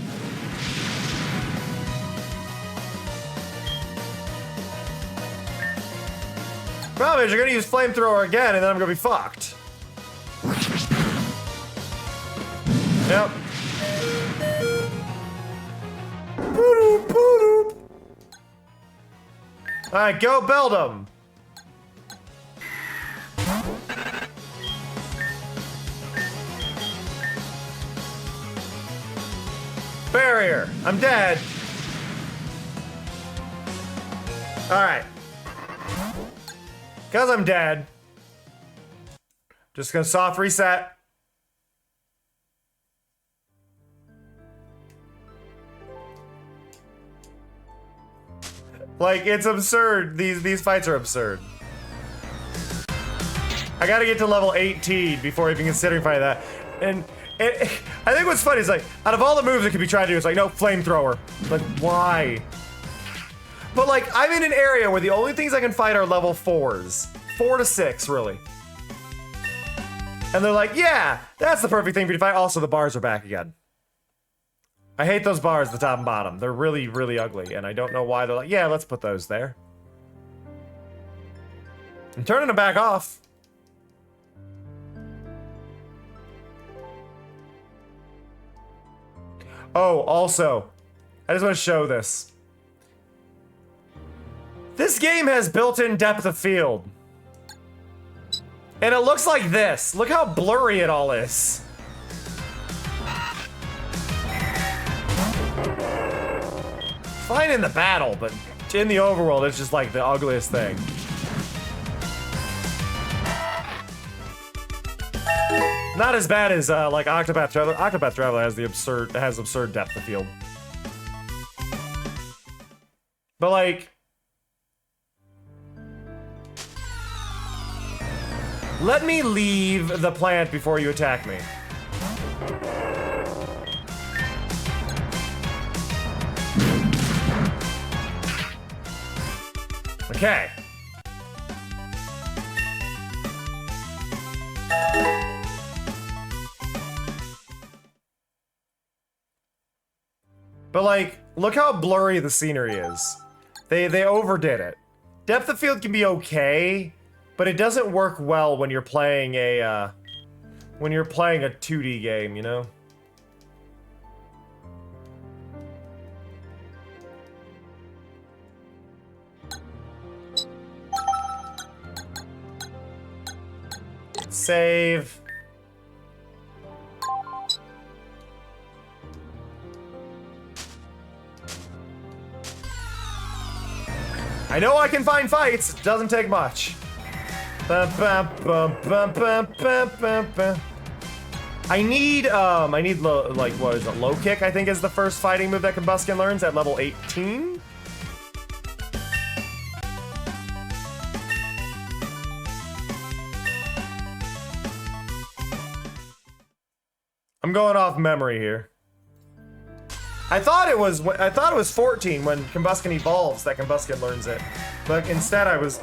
Problem is, you're gonna use flamethrower again, and then I'm gonna be fucked. Yep. Alright, go build them. Barrier. I'm dead. Alright. Because I'm dead. Just gonna soft reset. Like, it's absurd. These fights are absurd. I gotta get to level 18 before even considering fighting that. And I think what's funny is, like, out of all the moves that could be tried to do, it's like, no, flamethrower. Like, why? But, like, I'm in an area where the only things I can fight are level 4s. 4 to 6, really. And they're like, yeah, that's the perfect thing for you to fight. Also, the bars are back again. I hate those bars, the top and bottom. They're really, really ugly, and I don't know why they're like, yeah, let's put those there. I'm turning them back off. Oh, also, I just want to show this. This game has built-in depth of field. And it looks like this. Look how blurry it all is. fine in the battle, but in the overworld, it's just like the ugliest thing. Not as bad as like Octopath Traveler. Octopath Traveler has absurd depth of field. But like, let me leave the plant before you attack me. Okay. But like, look how blurry the scenery is. They overdid it. Depth of field can be okay, but it doesn't work well when you're playing a 2D game, you know? Save. I know I can find fights. It doesn't take much. I need like, what is it? Low kick, I think, is the first fighting move that Combusken learns at level 18. I'm going off memory here. I thought it was 14 when Combusken evolves that Combusken learns it, but instead I was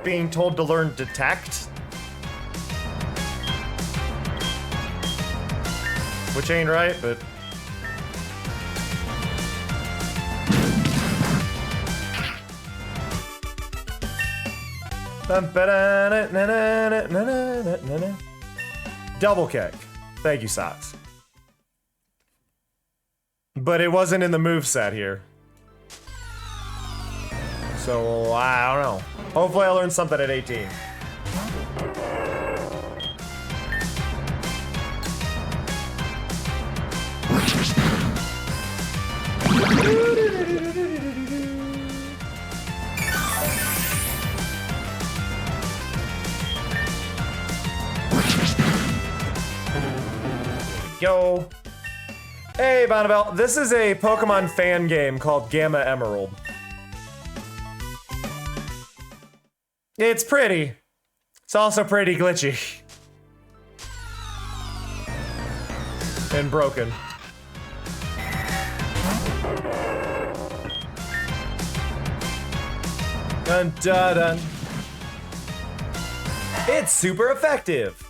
being told to learn Detect, which ain't right, but double kick. Thank you, Socks. But it wasn't in the moveset here. So, I don't know. Hopefully I learned something at 18. Go. Hey, Bonnabelle. This is a Pokemon fan game called Gamma Emerald. It's pretty. It's also pretty glitchy. And broken. Dun dun dun. It's super effective.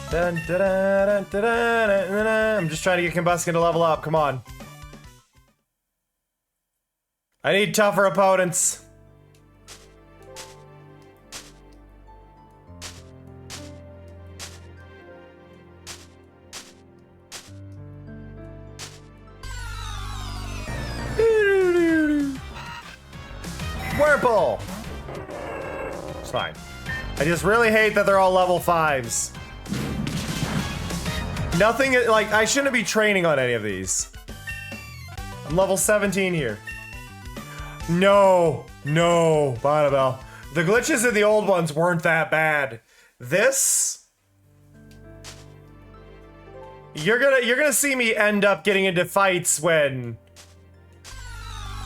Dun, dun, dun, dun, dun, dun, dun, dun. I'm just trying to get Combusken to level up. Come on. I need tougher opponents. Whirlpool. It's fine. I just really hate that they're all level 5s. Nothing, like, I shouldn't be training on any of these. I'm level 17 here. No, Bonnabelle. The glitches in the old ones weren't that bad. This... You're gonna see me end up getting into fights when...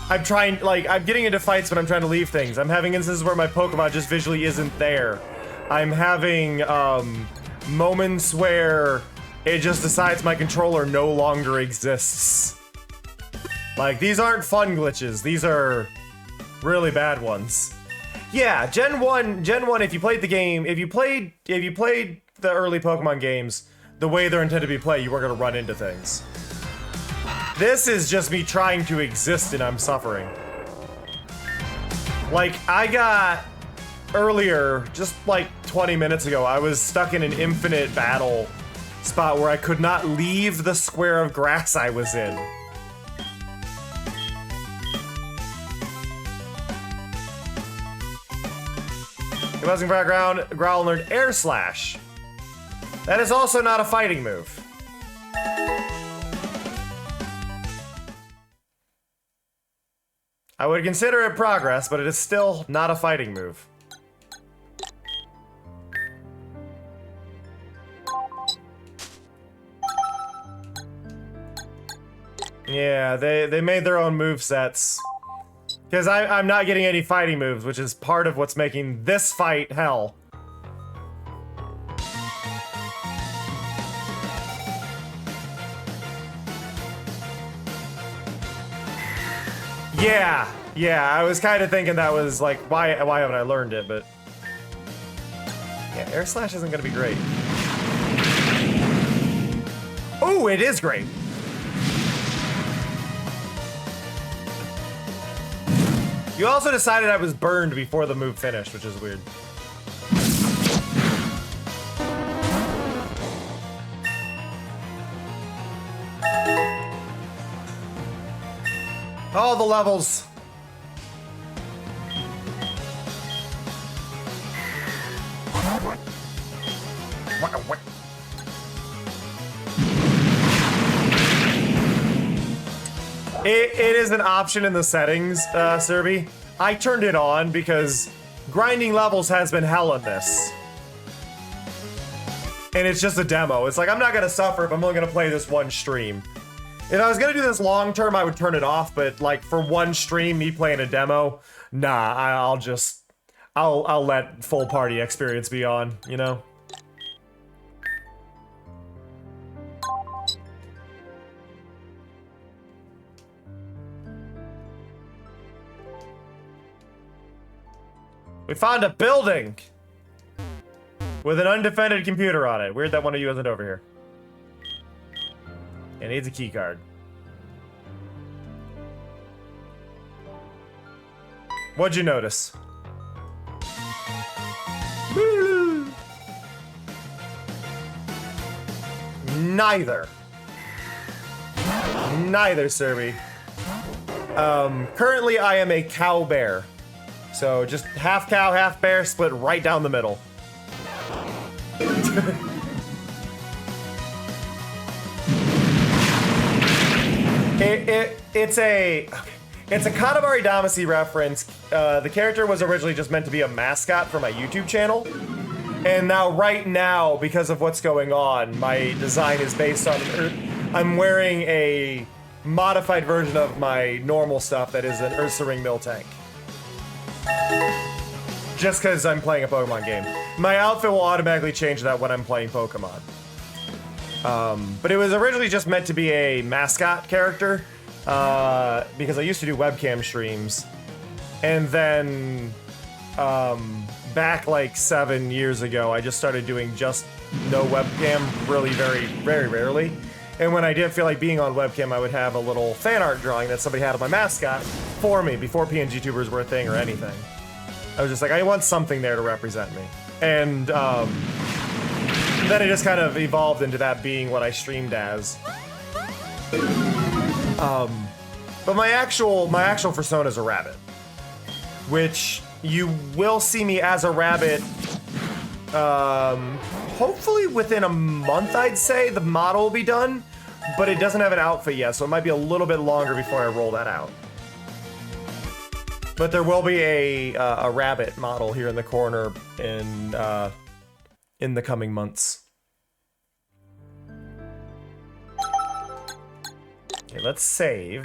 I'm getting into fights when I'm trying to leave things. I'm having instances where my Pokemon just visually isn't there. I'm having, moments where... it just decides my controller no longer exists. Like, these aren't fun glitches. These are really bad ones. Yeah, Gen 1, if you played the game, if you played the early Pokemon games the way they're intended to be played, you weren't gonna run into things. This is just me trying to exist and I'm suffering. Like, I got earlier, just like 20 minutes ago, I was stuck in an infinite battle spot where I could not leave the square of grass I was in. Buzzing background, Growl learned Air Slash. That is also not a fighting move. I would consider it progress, but it is still not a fighting move. Yeah, they made their own move sets. Because I'm not getting any fighting moves, which is part of what's making this fight hell. Yeah, I was kind of thinking that was like, why haven't I learned it, but... Yeah, Air Slash isn't gonna be great. Oh, it is great! You also decided I was burned before the move finished, which is weird. All the levels. It is an option in the settings, Serby. I turned it on because grinding levels has been hell in this. And it's just a demo. It's like, I'm not gonna suffer if I'm only gonna play this one stream. If I was gonna do this long term, I would turn it off, but like for one stream, me playing a demo, nah, I'll let full party experience be on, you know? We found a building with an undefended computer on it. Weird that one of you isn't over here. It needs a key card. What'd you notice? Neither. Neither, Serby. Currently I am a cow bear. So just half cow, half bear, split right down the middle. It's a Katamari Damacy reference. The character was originally just meant to be a mascot for my YouTube channel. And now, right now, because of what's going on, my design is based on... I'm wearing a modified version of my normal stuff that is an Ursa Ring Miltank. Just because I'm playing a Pokemon game. My outfit will automatically change that when I'm playing Pokemon. But it was originally just meant to be a mascot character. Because I used to do webcam streams. And then, back like 7 years ago, I just started doing just no webcam really very rarely. And when I didn't feel like being on webcam, I would have a little fan art drawing that somebody had of my mascot for me before PNG tubers were a thing or anything. I was just like, I want something there to represent me. And then it just kind of evolved into that being what I streamed as. But my actual persona is a rabbit, which you will see me as a rabbit. Hopefully within a month, I'd say the model will be done, but it doesn't have an outfit yet, so it might be a little bit longer before I roll that out. But there will be a rabbit model here in the corner in the coming months. Okay, let's save.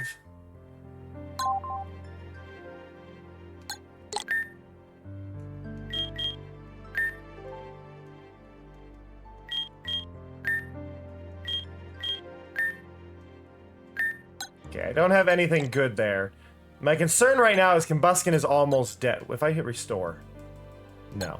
Okay, I don't have anything good there. My concern right now is Combusken is almost dead. If I hit restore. No.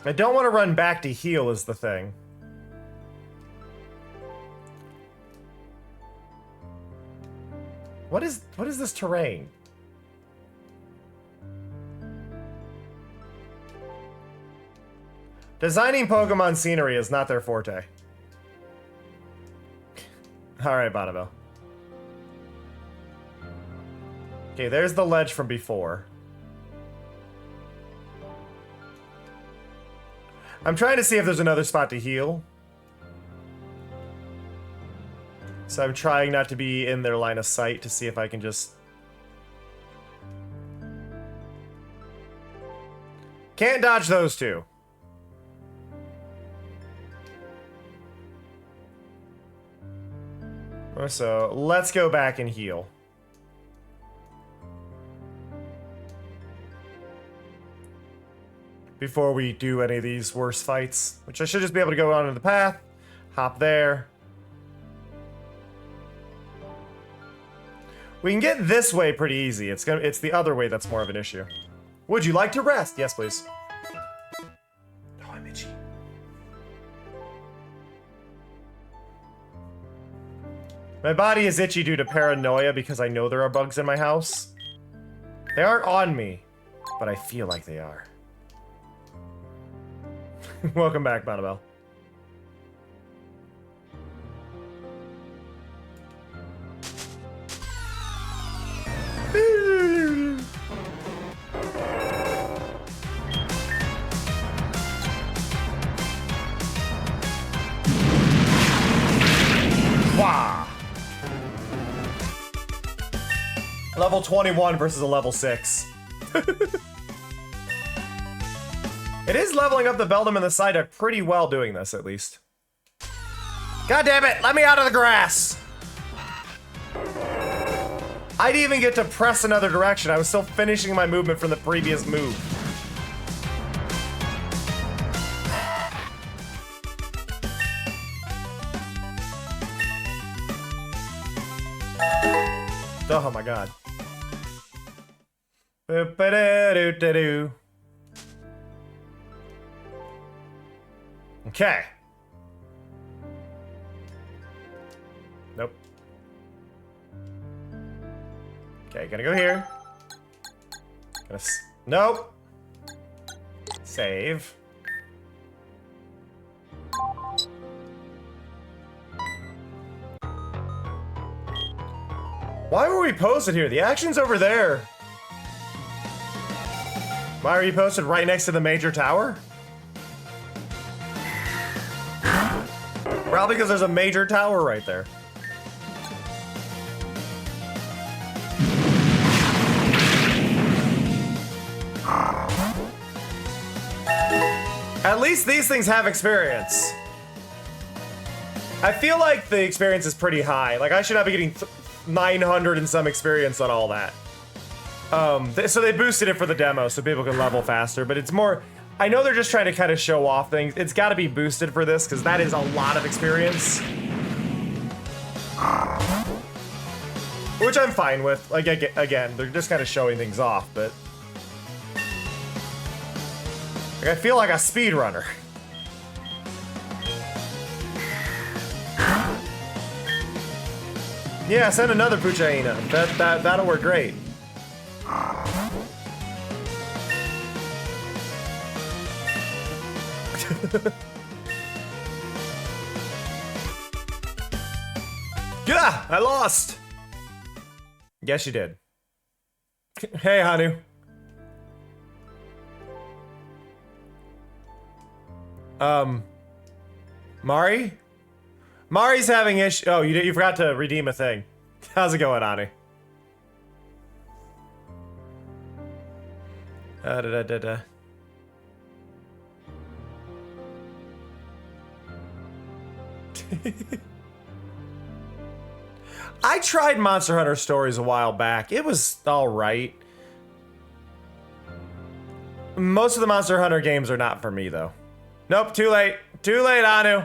I don't want to run back to heal is the thing. What is this terrain? Designing Pokemon scenery is not their forte. Alright, Bonneville. Okay, there's the ledge from before. I'm trying to see if there's another spot to heal. So I'm trying not to be in their line of sight to see if I can just... Can't dodge those two. So let's go back and heal. Before we do any of these worse fights, which I should just be able to go onto the path, hop there. We can get this way pretty easy. It's the other way that's more of an issue. Would you like to rest? Yes, please. Oh, I'm itchy. My body is itchy due to paranoia because I know there are bugs in my house. They aren't on me, but I feel like they are. Welcome back, Bonabelle. Wow. Level 21 versus a level 6. It is leveling up the Beldam and the Psyduck pretty well doing this, at least. God damn it, let me out of the grass! I didn't even get to press another direction. I was still finishing my movement from the previous move. Oh my god. Boop-a-da-doo-da-doo. Okay. Nope. Okay, gonna go here. Nope. Save. Why were we posted here? The action's over there. Why are you posted right next to the major tower? Probably because there's a major tower right there. At least these things have experience. I feel like the experience is pretty high. Like, I should not be getting 900 and some experience on all that. So they boosted it for the demo so people can level faster, but it's more... I know they're just trying to kind of show off things. It's got to be boosted for this, because that is a lot of experience. Which I'm fine with. Like, again, they're just kind of showing things off, but... Like, I feel like a speedrunner. Yeah, send another Puchaina. That'll work great. Yeah, I lost. Yes, you did. Hey, Hanu. Mari? Mari's having issue. Oh, you forgot to redeem a thing. How's it going, Hanu? I tried Monster Hunter Stories a while back. It was alright. Most of the Monster Hunter games are not for me, though. Nope, too late. Too late, Anu.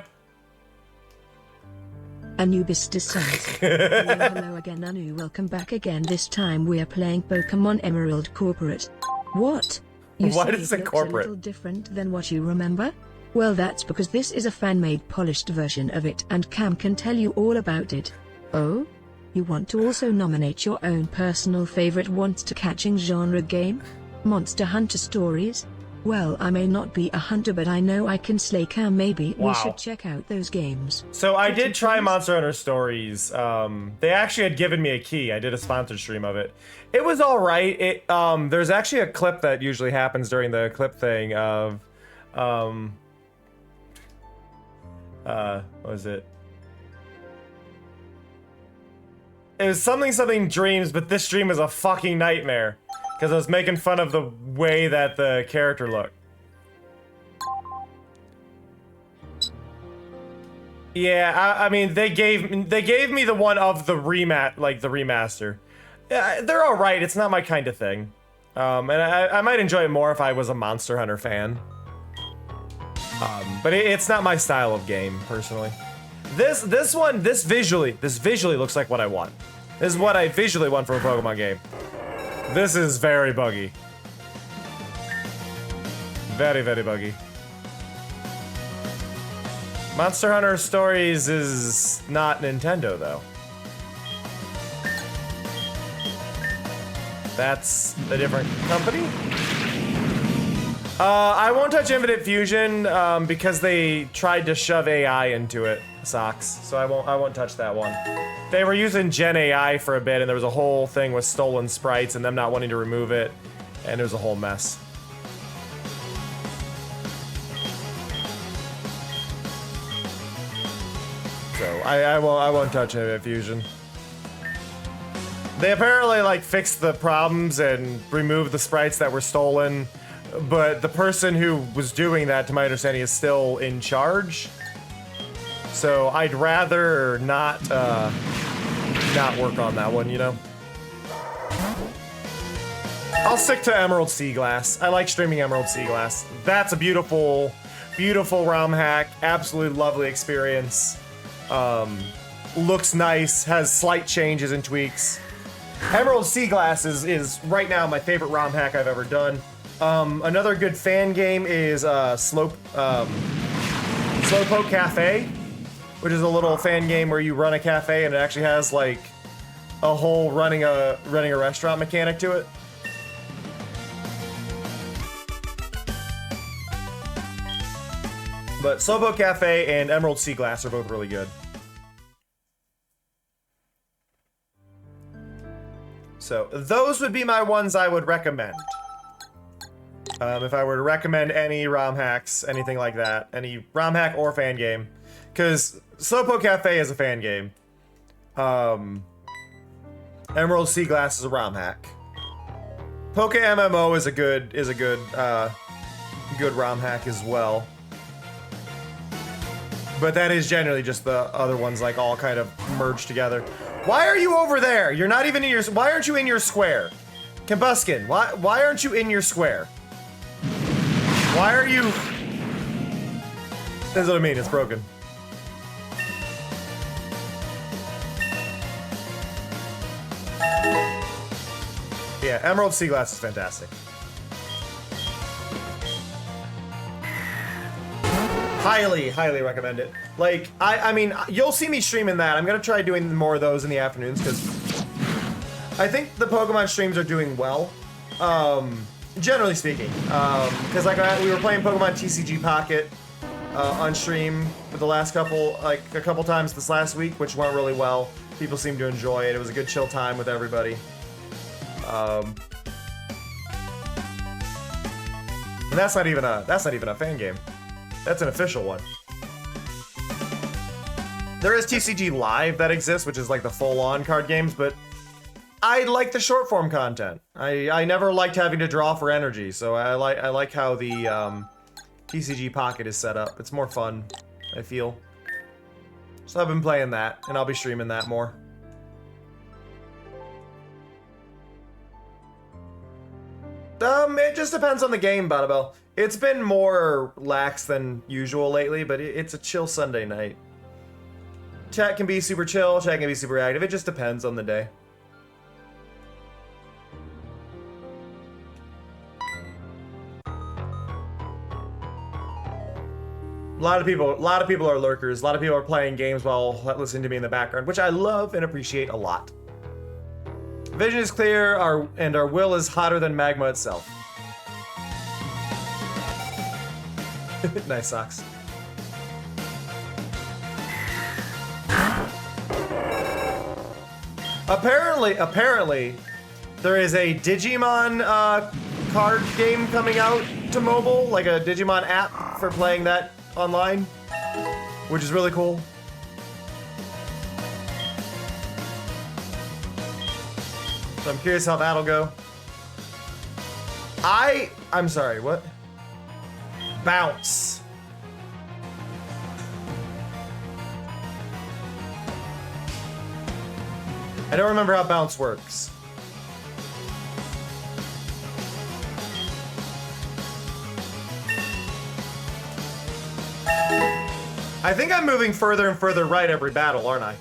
Anubis Descent. Hello again, Anu. Welcome back again. This time we are playing Pokemon Emerald Corporate. What? You Why say does it looks corporate? a little different than what you remember? Well, that's because this is a fan-made polished version of it and Cam can tell you all about it. Oh? You want to also nominate your own personal favorite monster-catching genre game? Monster Hunter Stories? Well, I may not be a hunter, but I know I can slay Cam. Maybe Wow. we should check out those games. So I did try Monster Hunter Stories. They actually had given me a key. I did a sponsored stream of it. It was all right. There's actually a clip that usually happens during the clip thing of What was it? It was something dreams, but this dream was a fucking nightmare. Because I was making fun of the way that the character looked. Yeah, I mean, they gave me the one of the remaster. Yeah, they're all right. It's not my kind of thing, and I might enjoy it more if I was a Monster Hunter fan. But it's not my style of game personally. This visually looks like what I want. This is what I visually want from a Pokemon game. This is very buggy. Very, very buggy. Monster Hunter Stories is not Nintendo, though. That's a different company? I won't touch Infinite Fusion because they tried to shove AI into it, Socks. So I won't touch that one. They were using Gen AI for a bit, and there was a whole thing with stolen sprites and them not wanting to remove it, and it was a whole mess. So I won't touch Infinite Fusion. They apparently like fixed the problems and removed the sprites that were stolen, but the person who was doing that, to my understanding, is still in charge. So I'd rather not work on that one, you know? I'll stick to Emerald Sea Glass. I like streaming Emerald Sea Glass. That's a beautiful, beautiful ROM hack. Absolutely lovely experience. Looks nice, has slight changes and tweaks. Emerald Sea Glass is right now my favorite ROM hack I've ever done. Another good fan game is Slowpoke Cafe, which is a little fan game where you run a cafe and it actually has like a whole running a restaurant mechanic to it. But Slowpoke Cafe and Emerald Sea Glass are both really good. So those would be my ones I would recommend. If I were to recommend any ROM hacks, anything like that, any ROM hack or fan game, because Slowpoke Cafe is a fan game. Emerald Sea Glass is a ROM hack. Poke MMO is a good ROM hack as well. But that is generally just the other ones like all kind of merged together. Why are you over there? You're not even in your. Why aren't you in your square? Combuskin, why aren't you in your square? Why are you? That's what I mean. It's broken. Yeah, Emerald Sea Glass is fantastic. Highly, highly recommend it. Like, I mean, you'll see me streaming that. I'm gonna try doing more of those in the afternoons because I think the Pokemon streams are doing well. Generally speaking, because like we were playing Pokemon TCG Pocket on stream for the last couple, like a couple times this last week, which went really well. People seemed to enjoy it. It was a good chill time with everybody. And that's not even a fan game. That's an official one. There is TCG Live that exists, which is like the full-on card games, but I like the short form content. I never liked having to draw for energy, so I like how the TCG Pocket is set up. It's more fun, I feel. So I've been playing that, and I'll be streaming that more. It just depends on the game, Bonabelle. It's been more lax than usual lately, but it's a chill Sunday night. Chat can be super chill, chat can be super active. It just depends on the day. A lot of people are lurkers. A lot of people are playing games while listening to me in the background, which I love and appreciate a lot. Vision is clear, and our will is hotter than magma itself. Nice socks. Apparently, there is a Digimon card game coming out to mobile, like a Digimon app for playing that online. which is really cool. So I'm curious how that'll go. I'm sorry, what? Bounce. I don't remember how bounce works. I think I'm moving further and further right every battle, aren't I?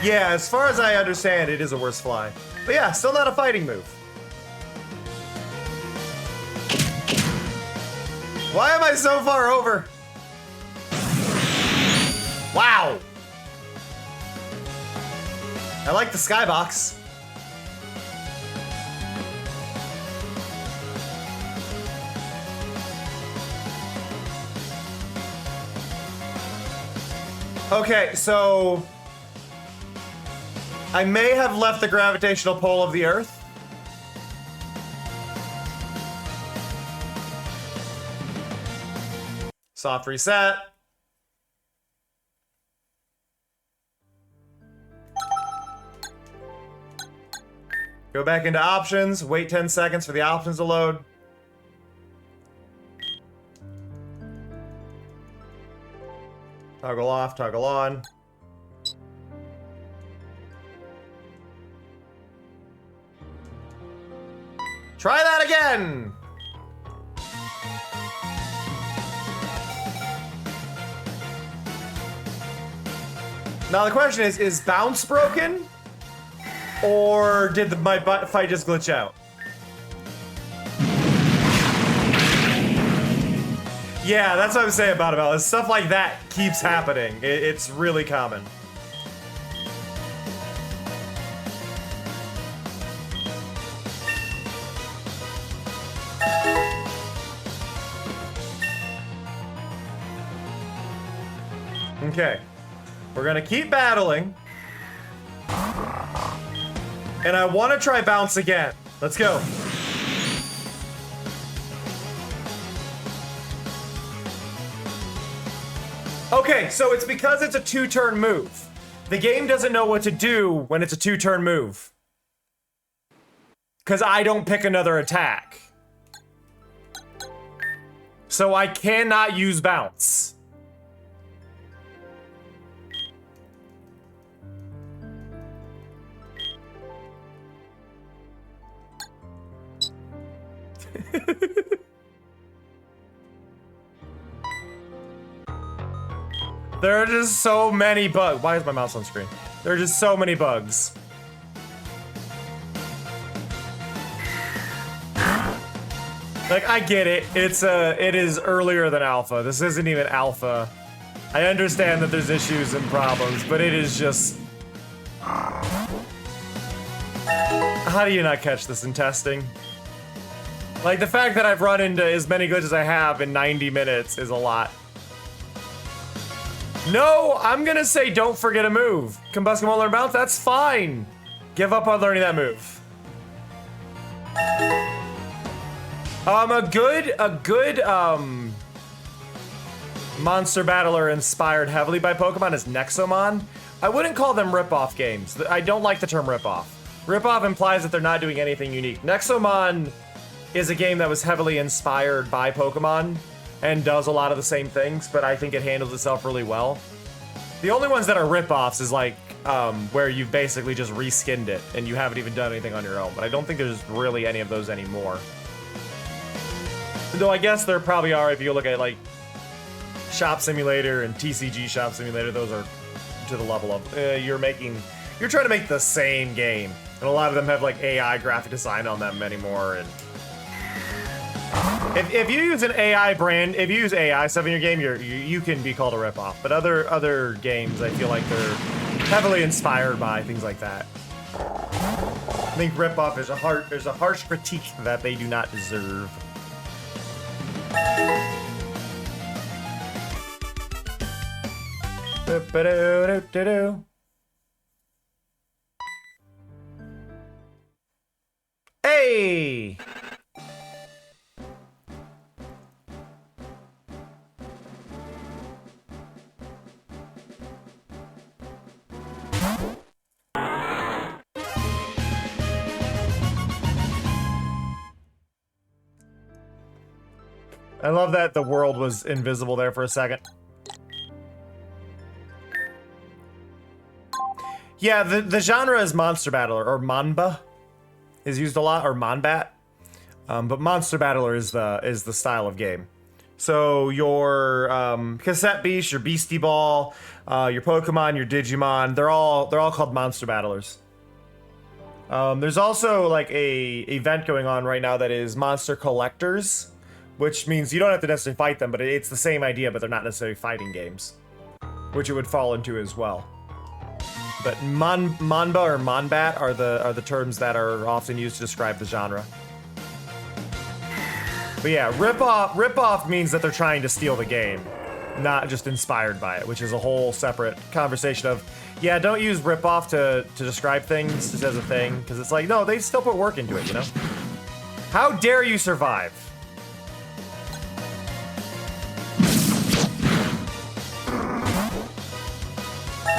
Yeah, as far as I understand, it is a worse fly. But yeah, still not a fighting move. Why am I so far over? Wow. I like the skybox. Okay, so I may have left the gravitational pull of the Earth. Soft reset. Go back into options, wait 10 seconds for the options to load. Toggle off, toggle on. Try that again! Now the question is bounce broken? Or did my fight just glitch out? Yeah, that's what I'm saying about it. Stuff like that keeps happening. It's really common. Okay. We're gonna keep battling. And I want to try bounce again. Let's go. Okay, so it's because it's a 2-turn move. The game doesn't know what to do when it's a 2-turn move. Because I don't pick another attack. So I cannot use bounce. There are just so many bugs. Why is my mouse on screen? There are just so many bugs. Like, I get it. It is earlier than alpha. This isn't even alpha. I understand that there's issues and problems, but it is just... How do you not catch this in testing? Like, the fact that I've run into as many glitches as I have in 90 minutes is a lot. No, I'm gonna say don't forget a move. Combustion won't learn bounce, that's fine. Give up on learning that move. A good monster battler inspired heavily by Pokemon is Nexomon. I wouldn't call them rip-off games. I don't like the term rip-off. Rip-off implies that they're not doing anything unique. Nexomon is a game that was heavily inspired by Pokemon and does a lot of the same things, but I think it handles itself really well. The only ones that are rip-offs is like where you've basically just reskinned it and you haven't even done anything on your own, but I don't think there's really any of those anymore. Though I guess there probably are if you look at like Shop Simulator and TCG Shop Simulator, those are to the level of you're trying to make the same game, and a lot of them have like AI graphic design on them anymore. And if you use an AI brand, if you use AI stuff in your game, you can be called a ripoff. But other games, I feel like they're heavily inspired by things like that. I think ripoff is there's a harsh critique that they do not deserve. Hey! I love that the world was invisible there for a second. Yeah, the genre is Monster Battler, or Manba is used a lot, or Monbat. But Monster Battler is the style of game. So your Cassette Beast, your Beastie Ball, your Pokemon, your Digimon, they're all called Monster Battlers. There's also like a event going on right now that is Monster Collectors, which means you don't have to necessarily fight them, but it's the same idea, but they're not necessarily fighting games, which it would fall into as well. But Manba or Monbat are the terms that are often used to describe the genre. But yeah, rip-off means that they're trying to steal the game, not just inspired by it, which is a whole separate conversation of, yeah, don't use rip-off to describe things just as a thing, because it's like, no, they still put work into it, you know? How dare you survive?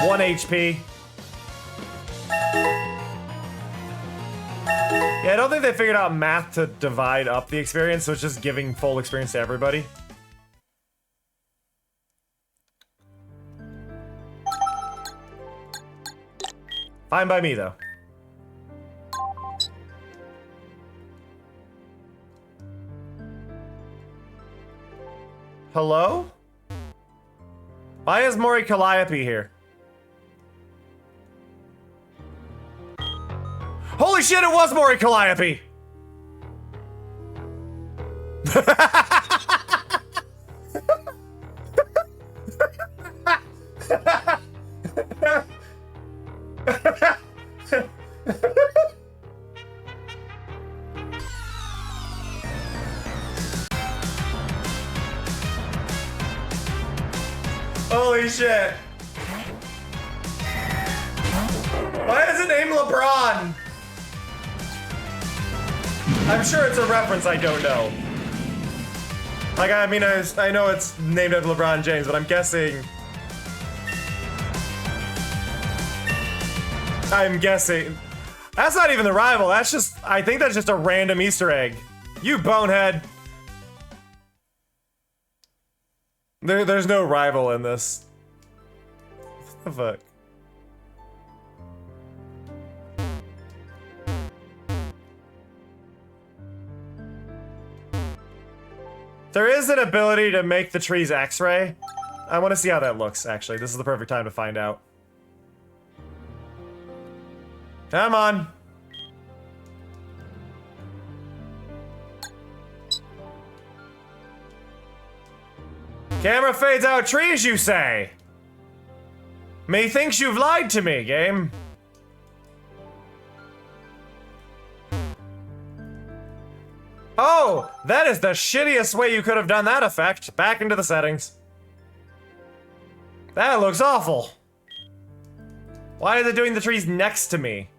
One HP. Yeah, I don't think they figured out math to divide up the experience, so it's just giving full experience to everybody. Fine by me, though. Hello? Why is Mori Calliope here? Holy shit, it was Mori Calliope! Holy shit. Why is it named LeBron? I'm sure it's a reference I don't know. Like, I mean, I know it's named after LeBron James, but I'm guessing... That's not even the rival, that's just... I think that's just a random Easter egg. You bonehead. There's no rival in this. What the fuck? There is an ability to make the trees X-ray. I want to see how that looks, actually. This is the perfect time to find out. Come on. Camera fades out trees, you say? Methinks you've lied to me, game. Oh, that is the shittiest way you could have done that effect. Back into the settings. That looks awful. Why are they doing the trees next to me?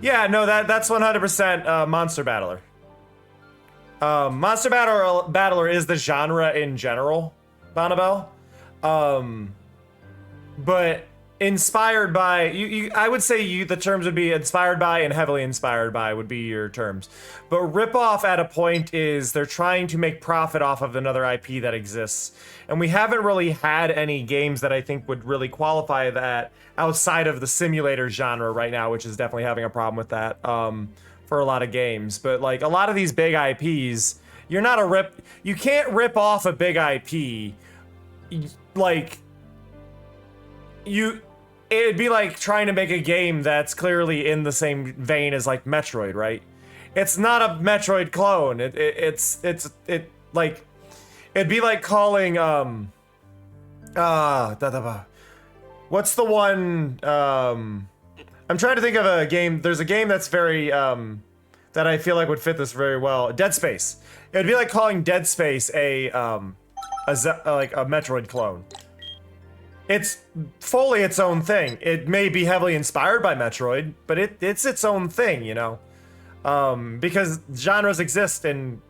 Yeah, no, that's 100% Monster Battler. Monster Battler is the genre in general, Bonnabelle. But inspired by, I would say the terms would be inspired by and heavily inspired by would be your terms. But rip-off at a point is they're trying to make profit off of another IP that exists. And we haven't really had any games that I think would really qualify that outside of the simulator genre right now, which is definitely having a problem with that for a lot of games. But like a lot of these big IPs, you can't rip off a big IP. Like, it'd be like trying to make a game that's clearly in the same vein as like Metroid, right? It's not a Metroid clone. It'd be like calling what's the one I'm trying to think of a game. There's a game that's very that I feel like would fit this very well. Dead Space. It'd be like calling Dead Space a like a Metroid clone. It's fully its own thing. It may be heavily inspired by Metroid, but it's its own thing, you know? Because genres exist and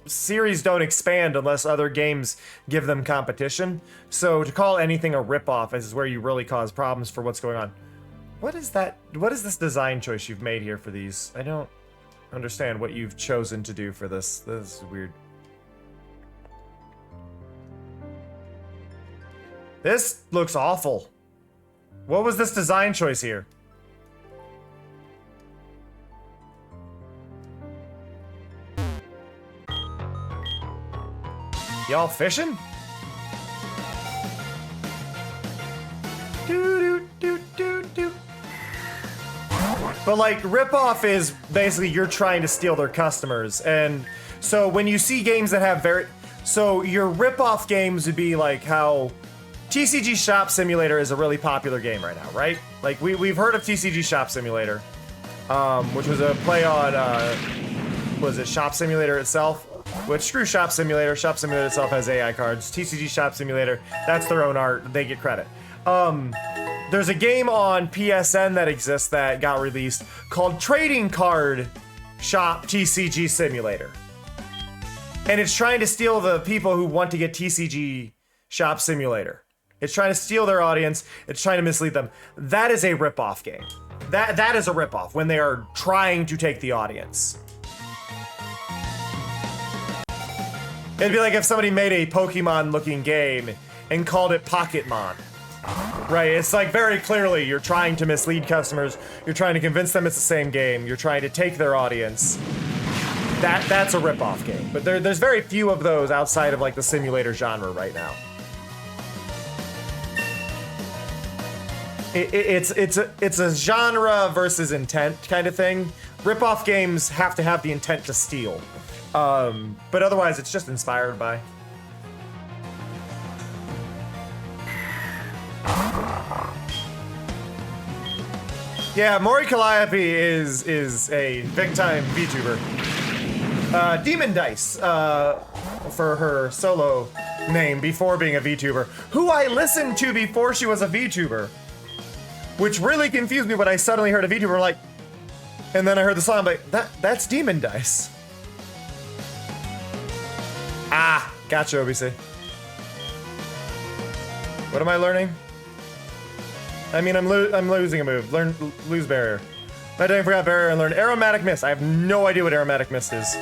series don't expand unless other games give them competition. So to call anything a ripoff is where you really cause problems for what's going on. What is that? What is this design choice you've made here for these? I don't understand what you've chosen to do for this. This is weird. This looks awful. What was this design choice here? Y'all fishing? But like, ripoff is basically you're trying to steal their customers. And so when you see games that have so your ripoff games would be like how TCG Shop Simulator is a really popular game right now, right? Like we've heard of TCG Shop Simulator, which was a play on, was it Shop Simulator itself? Which screw Shop Simulator. Shop Simulator itself has AI cards. TCG Shop Simulator, that's their own art. They get credit. There's a game on PSN that exists that got released called Trading Card Shop TCG Simulator. And it's trying to steal the people who want to get TCG Shop Simulator. It's trying to steal their audience. It's trying to mislead them. That is a ripoff game. That is a ripoff when they are trying to take the audience. It'd be like if somebody made a Pokemon-looking game and called it Pocketmon. Right, it's like very clearly you're trying to mislead customers. You're trying to convince them it's the same game. You're trying to take their audience. That's a ripoff game. But there's very few of those outside of like the simulator genre right now. It's a genre versus intent kind of thing. Ripoff games have to have the intent to steal. But otherwise it's just inspired by. Yeah, Mori Calliope is a big-time VTuber. Demon Dice, for her solo name before being a VTuber, who I listened to before she was a VTuber, which really confused me when I suddenly heard a VTuber, like, and then I heard the song, I'm like, that's Demon Dice. Ah, gotcha, OBC. What am I learning? I mean, I'm losing a move. Lose barrier. I didn't forgot barrier and learn aromatic mist. I have no idea what aromatic mist is.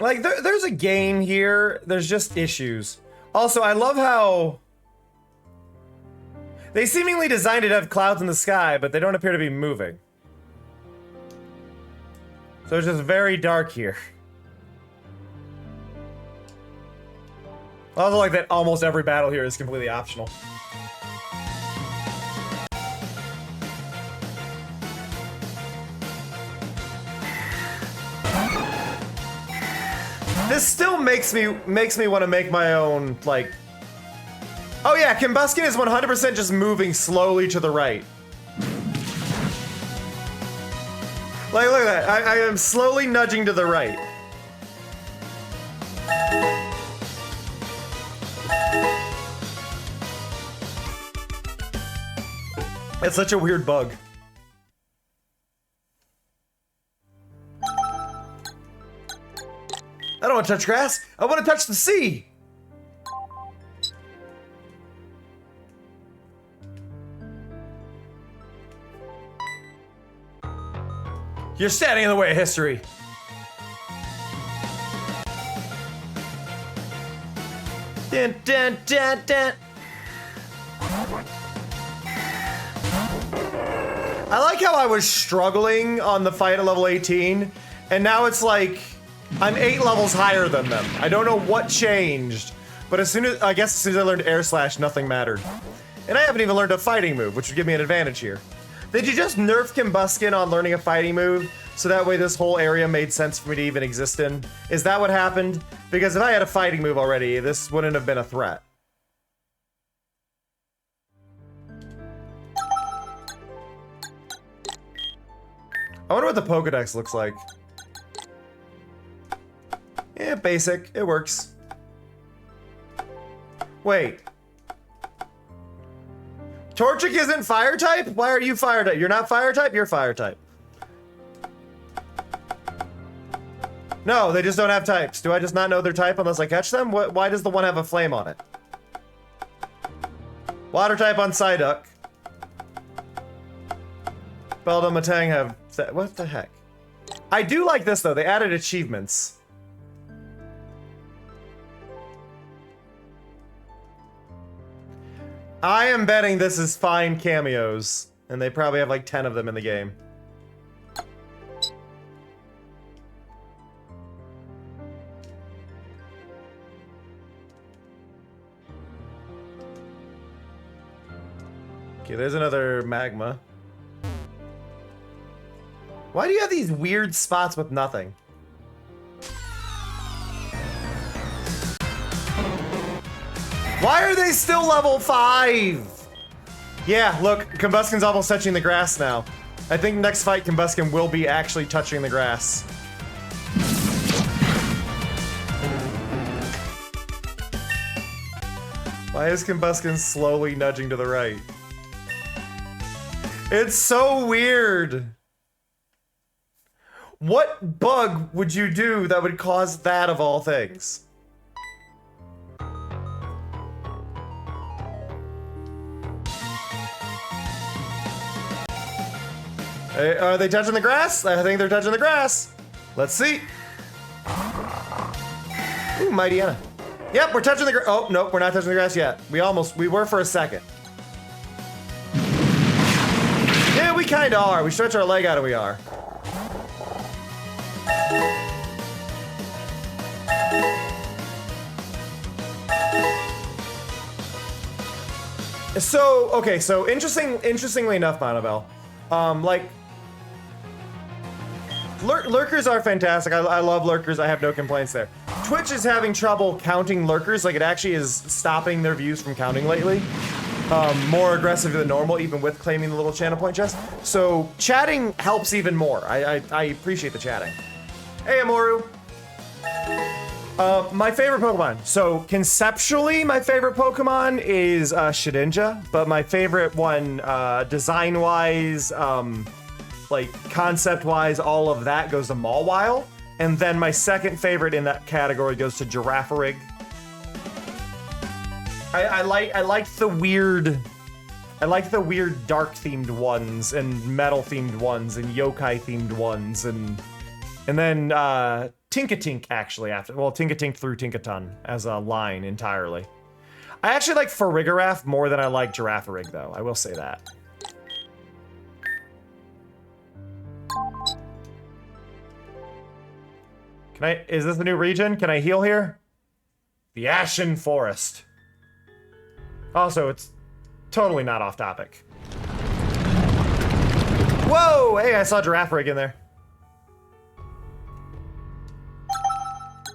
Like, there's a game here. There's just issues. Also, I love how they seemingly designed it to have clouds in the sky, but they don't appear to be moving. So it's just very dark here. I also like that almost every battle here is completely optional. This still makes me want to make my own, like... Oh yeah, Combuskin is 100% just moving slowly to the right. Like, look at that. I am slowly nudging to the right. It's such a weird bug. I don't want to touch grass. I want to touch the sea. You're standing in the way of history. Dun, dun, dun, dun. I like how I was struggling on the fight at level 18, and now it's like I'm 8 levels higher than them. I don't know what changed, but as soon as I learned air slash, nothing mattered. And I haven't even learned a fighting move, which would give me an advantage here. Did you just nerf Combuskin on learning a fighting move so that way this whole area made sense for me to even exist in? Is that what happened? Because if I had a fighting move already, this wouldn't have been a threat. I wonder what the Pokedex looks like. Yeah, basic. It works. Wait. Torchic isn't fire type? Why are you fire type? You're not fire type? You're fire type. No, they just don't have types. Do I just not know their type unless I catch them? Why does the one have a flame on it? Water type on Psyduck. Beldum and Tang have... What the heck? I do like this, though. They added achievements. I am betting this is fine cameos. And they probably have like 10 of them in the game. Okay, there's another magma. Why do you have these weird spots with nothing? Why are they still level 5? Yeah, look, Combusken's almost touching the grass now. I think next fight Combusken will be actually touching the grass. Why is Combusken slowly nudging to the right? It's so weird. What bug would you do that would cause that of all things? Hey, are they touching the grass? I think they're touching the grass. Let's see. Ooh, Mightyena. Yep, we're touching the grass. Oh, nope, we're not touching the grass yet. We were for a second. Yeah, we kind of are. We stretch our leg out and we are. So, okay, so interestingly enough, Monobel, like, lurkers are fantastic. I love lurkers. I have no complaints there. Twitch is having trouble counting lurkers. Like, it actually is stopping their views from counting lately. More aggressive than normal, even with claiming the little channel point chest. So, chatting helps even more. I appreciate the chatting. Hey, Amoru. My favorite Pokemon. So, conceptually, my favorite Pokemon is Shedinja, but my favorite one, design-wise, like, concept-wise, all of that goes to Mawile. And then my second favorite in that category goes to Girafarig. I like the weird dark-themed ones, and metal-themed ones, and yokai-themed ones, and then, Tinkatink, actually, after. Well, Tinkatink through Tinkaton as a line entirely. I actually like Farigiraf more than I like Girafarig, though. I will say that. Is this the new region? Can I heal here? The Ashen Forest. Also, it's totally not off topic. Whoa! Hey, I saw Girafarig in there.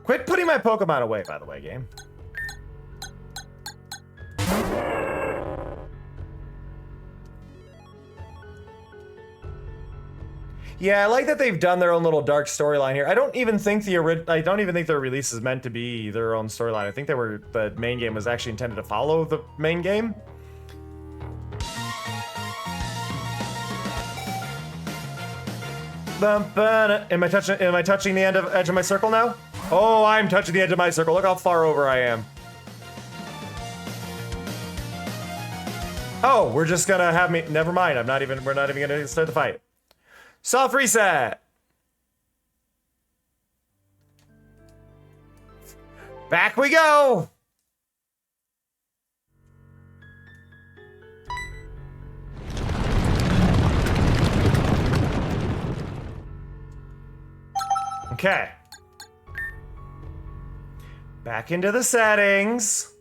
Quit putting my Pokemon away, by the way, game. Yeah, I like that they've done their own little dark storyline here. I don't even think their release is meant to be their own storyline. I think the main game was actually intended to follow the main game. Am I touching the edge of my circle now? Oh, I'm touching the edge of my circle. Look how far over I am. Oh, we're just gonna have me. Never mind. We're not even gonna start the fight. Soft reset. Back we go. Okay. Back into the settings.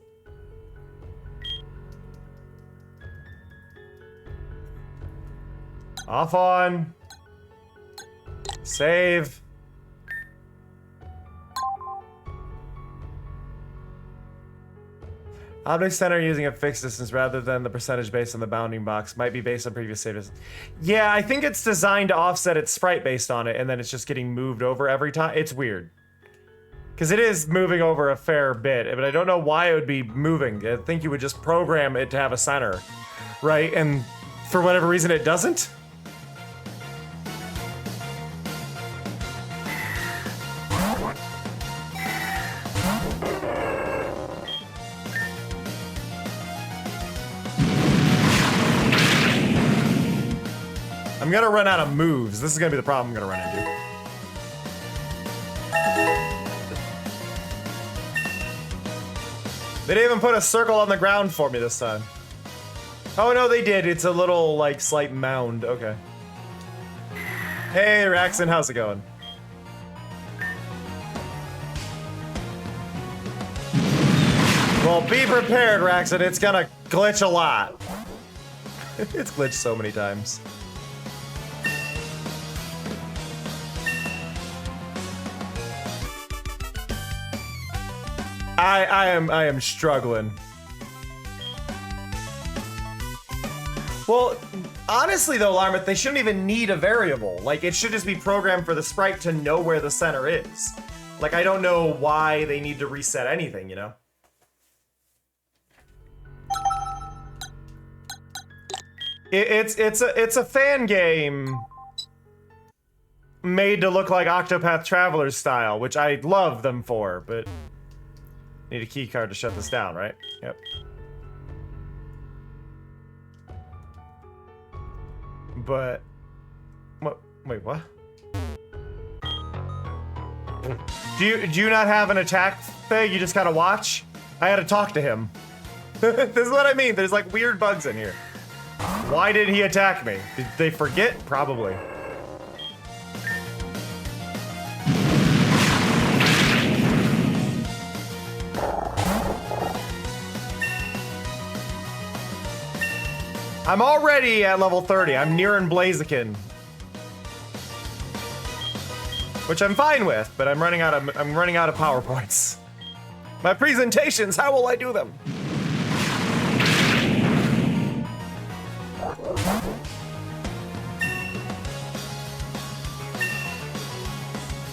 Off on. Save. Object center using a fixed distance rather than the percentage based on the bounding box might be based on previous save distance. Yeah, I think it's designed to offset its sprite based on it, and then it's just getting moved over every time. It's weird. Because it is moving over a fair bit, but I don't know why it would be moving. I think you would just program it to have a center, right? And for whatever reason it doesn't. I'm gonna run out of moves. This is gonna be the problem I'm gonna run into. They didn't even put a circle on the ground for me this time. Oh no, they did. It's a little, like, slight mound. Okay. Hey, Raxon, how's it going? Well, be prepared, Raxon. It's gonna glitch a lot. It's glitched so many times. I am struggling. Well, honestly though, Larmouth, they shouldn't even need a variable. Like, it should just be programmed for the sprite to know where the center is. Like, I don't know why they need to reset anything, you know? It's a fan game made to look like Octopath Traveler's style, which I love them for, but need a key card to shut this down, right? Yep. But what? Wait, what? Do you not have an attack thing? You just gotta watch? I had to talk to him. This is what I mean. There's like weird bugs in here. Why did he attack me? Did they forget? Probably. I'm already at level 30. I'm nearing Blaziken. Which I'm fine with, but I'm running out of PowerPoints. My presentations, how will I do them?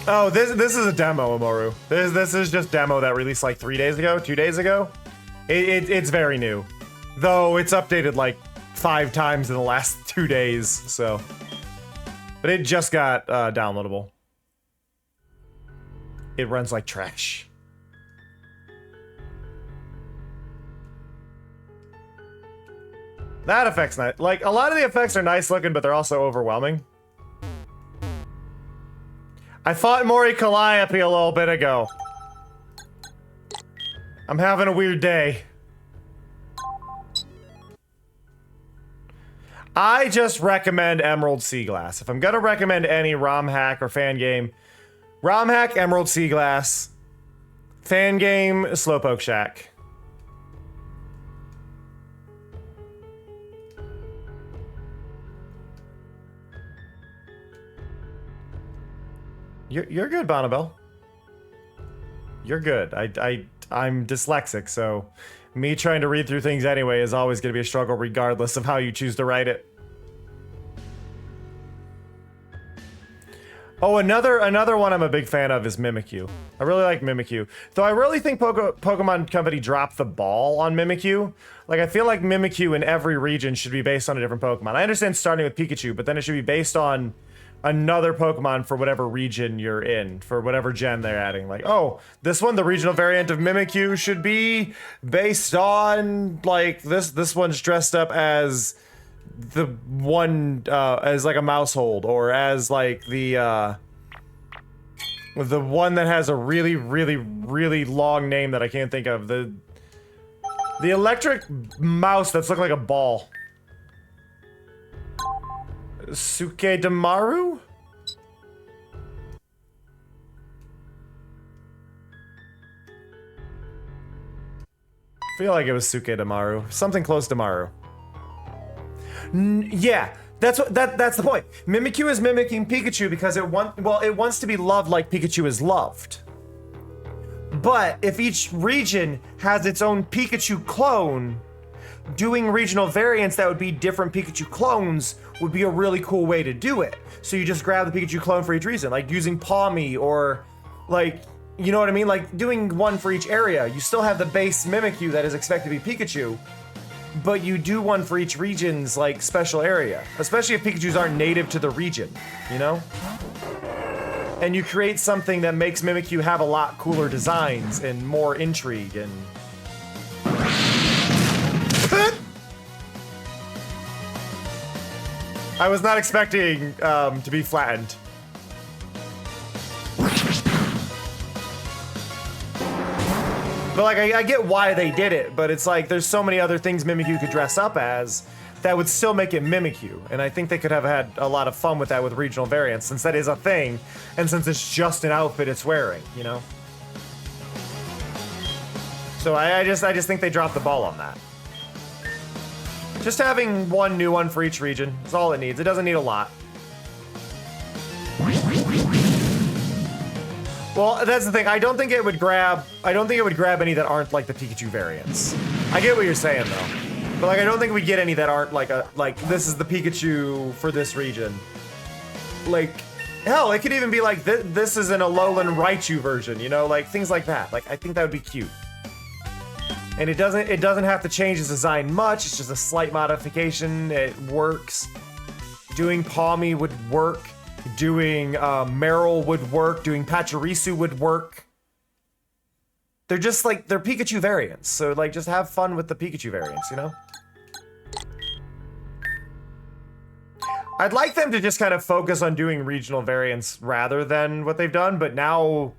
Oh, this is a demo, Amoru. This is just demo that released like 3 days ago, 2 days ago. It's very new. Though it's updated like 5 times in the last 2 days, so. But it just got downloadable. It runs like trash. That effect's nice. Like, a lot of the effects are nice looking, but they're also overwhelming. I fought Mori Calliope a little bit ago. I'm having a weird day. I just recommend Emerald Sea Glass. If I'm gonna recommend any ROM hack or fan game, ROM hack, Emerald Sea Glass, fan game, Slowpoke Shack. You're good, Bonnabelle. You're good. I'm dyslexic, so me trying to read through things anyway is always going to be a struggle regardless of how you choose to write it. Oh, another one I'm a big fan of is Mimikyu. I really like Mimikyu. Though I really think Pokemon Company dropped the ball on Mimikyu. Like, I feel like Mimikyu in every region should be based on a different Pokemon. I understand starting with Pikachu, but then it should be based on another Pokemon for whatever region you're in, for whatever gen they're adding. Like, oh, this one, the regional variant of Mimikyu, should be based on, like, this one's dressed up as the one, as like a Mousehold, or as like the one that has a really, really, really long name that I can't think of. The electric mouse that's looked like a ball. Sukedamaru? I feel like it was Sukedamaru. Something close to Maru. Yeah, That's the point. Mimikyu is mimicking Pikachu because it wants to be loved like Pikachu is loved. But if each region has its own Pikachu clone, doing regional variants that would be different Pikachu clones would be a really cool way to do it. So you just grab the Pikachu clone for each region, like using Pawmi or like, you know what I mean? Like doing one for each area. You still have the base Mimikyu that is expected to be Pikachu, but you do one for each region's like special area, especially if Pikachus aren't native to the region, you know? And you create something that makes Mimikyu have a lot cooler designs and more intrigue and... I was not expecting to be flattened. But like, I get why they did it, but it's like, there's so many other things Mimikyu could dress up as that would still make it Mimikyu. And I think they could have had a lot of fun with that with regional variants, since that is a thing, and since it's just an outfit it's wearing, you know? So I just think they dropped the ball on that. Just having one new one for each region is all it needs. It doesn't need a lot. Well, that's the thing. I don't think it would grab any that aren't like the Pikachu variants. I get what you're saying though. But like, I don't think we get any that aren't like this is the Pikachu for this region. Like, hell, it could even be like this is an Alolan Raichu version, you know, like things like that. Like, I think that would be cute. And it doesn't have to change its design much. It's just a slight modification. It works. Doing Pawmi would work. Doing Meryl would work. Doing Pachirisu would work. They're just like, they're Pikachu variants. So like, just have fun with the Pikachu variants, you know? I'd like them to just kind of focus on doing regional variants rather than what they've done, but now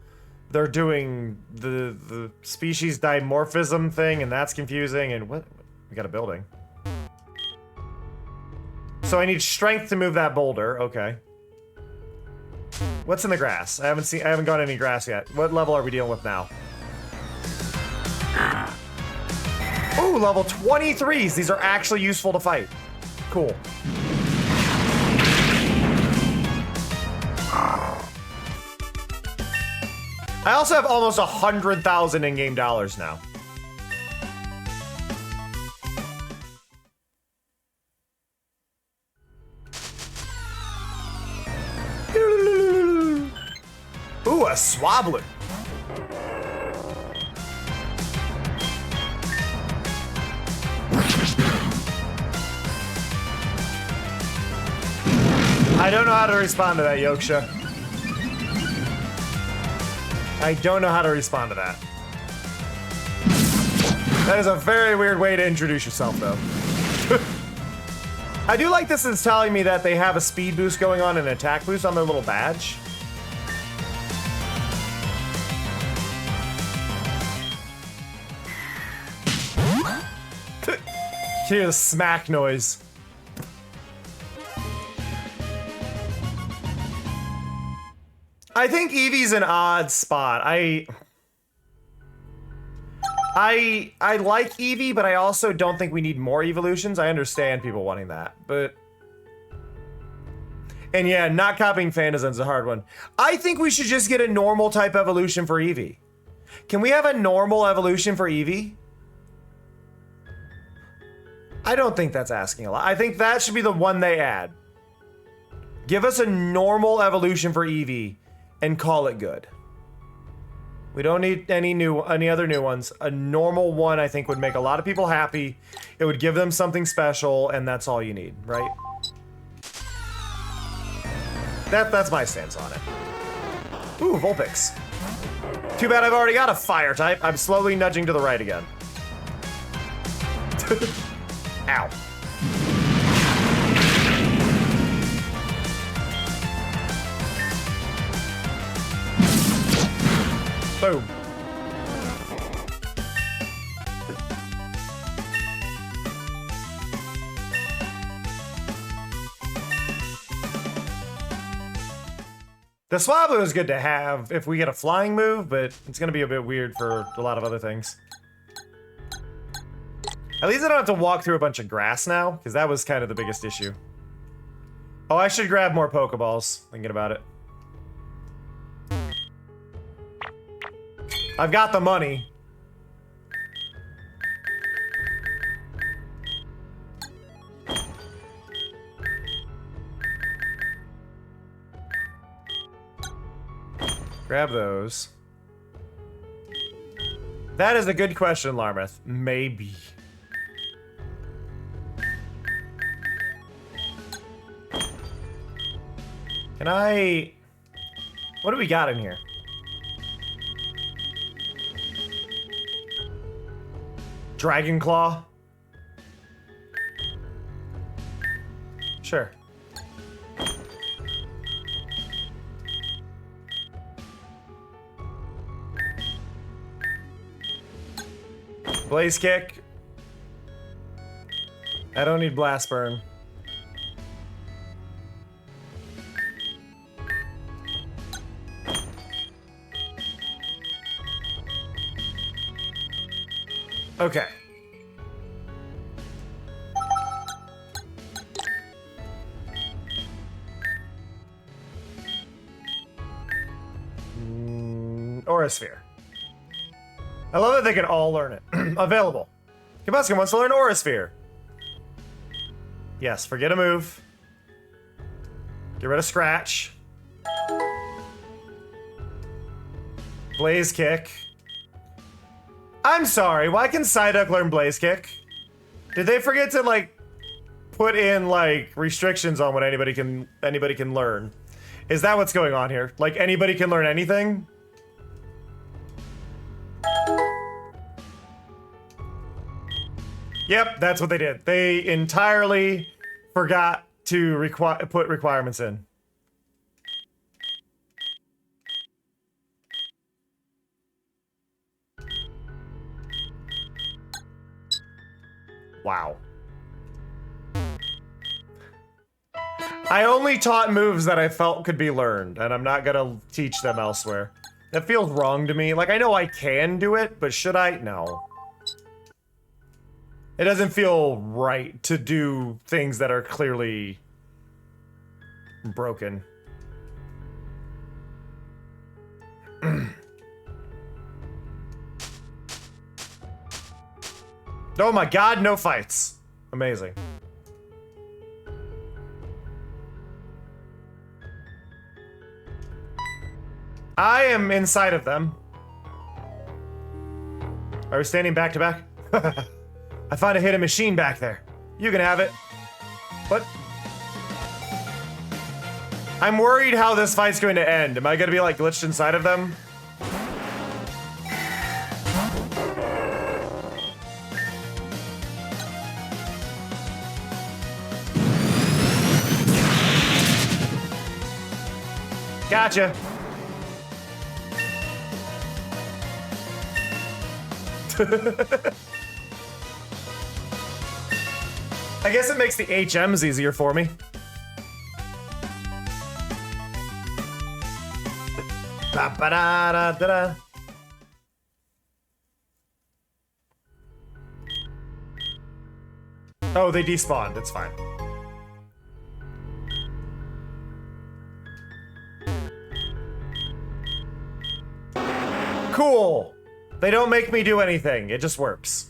they're doing the species dimorphism thing, and that's confusing, and what? We got a building. So I need strength to move that boulder, okay. What's in the grass? I haven't got any grass yet. What level are we dealing with now? Ooh, level 23s. These are actually useful to fight. Cool. I also have almost 100,000 in-game dollars now. Ooh, a Swablu. I don't know how to respond to that, Yoksha. I don't know how to respond to that. That is a very weird way to introduce yourself, though. I do like this is telling me that they have a speed boost going on and an attack boost on their little badge. Hear the smack noise. I think Eevee's an odd spot. I like Eevee, but I also don't think we need more evolutions. I understand people wanting that, but... And yeah, not copying Fantazen's a hard one. I think we should just get a normal type evolution for Eevee. Can we have a normal evolution for Eevee? I don't think that's asking a lot. I think that should be the one they add. Give us a normal evolution for Eevee and call it good. We don't need any other new ones. A normal one, I think, would make a lot of people happy. It would give them something special, and that's all you need, right? That's my stance on it. Ooh, Vulpix. Too bad I've already got a fire type. I'm slowly nudging to the right again. Ow. Boom. The Swablu is good to have if we get a flying move, but it's gonna be a bit weird for a lot of other things. At least I don't have to walk through a bunch of grass now, because that was kind of the biggest issue. Oh, I should grab more Pokeballs, thinking about it. I've got the money. Grab those. That is a good question, Larmeth. Maybe. Can I... What do we got in here? Dragon Claw? Sure. Blaze Kick. I don't need Blast Burn. Okay. Aura Sphere. I love that they can all learn it. Available. Kabuskin wants to learn Aura Sphere. Yes, forget a move. Get rid of Scratch. Blaze Kick. I'm sorry, why can Psyduck learn Blaze Kick? Did they forget to, like, put in, like, restrictions on what anybody can learn? Is that what's going on here? Like, anybody can learn anything? Yep, that's what they did. They entirely forgot to put requirements in. Wow. I only taught moves that I felt could be learned, and I'm not gonna teach them elsewhere. That feels wrong to me. Like, I know I can do it, but should I? No. It doesn't feel right to do things that are clearly broken. Oh my god, no fights. Amazing. I am inside of them. Are we standing back to back? I found a hidden machine back there. You can have it. But I'm worried how this fight's going to end. Am I gonna be like glitched inside of them? Gotcha. I guess it makes the HMs easier for me. Ba-ba-da-da-da-da. Oh, they despawned. It's fine. Cool. They don't make me do anything. It just works.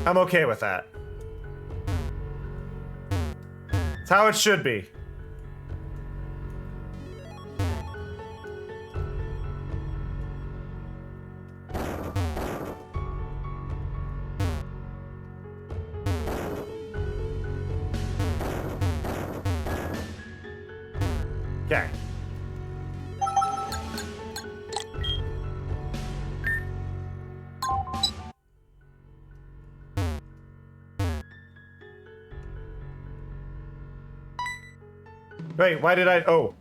I'm okay with that. It's how it should be. Okay. Wait, why did I... Oh.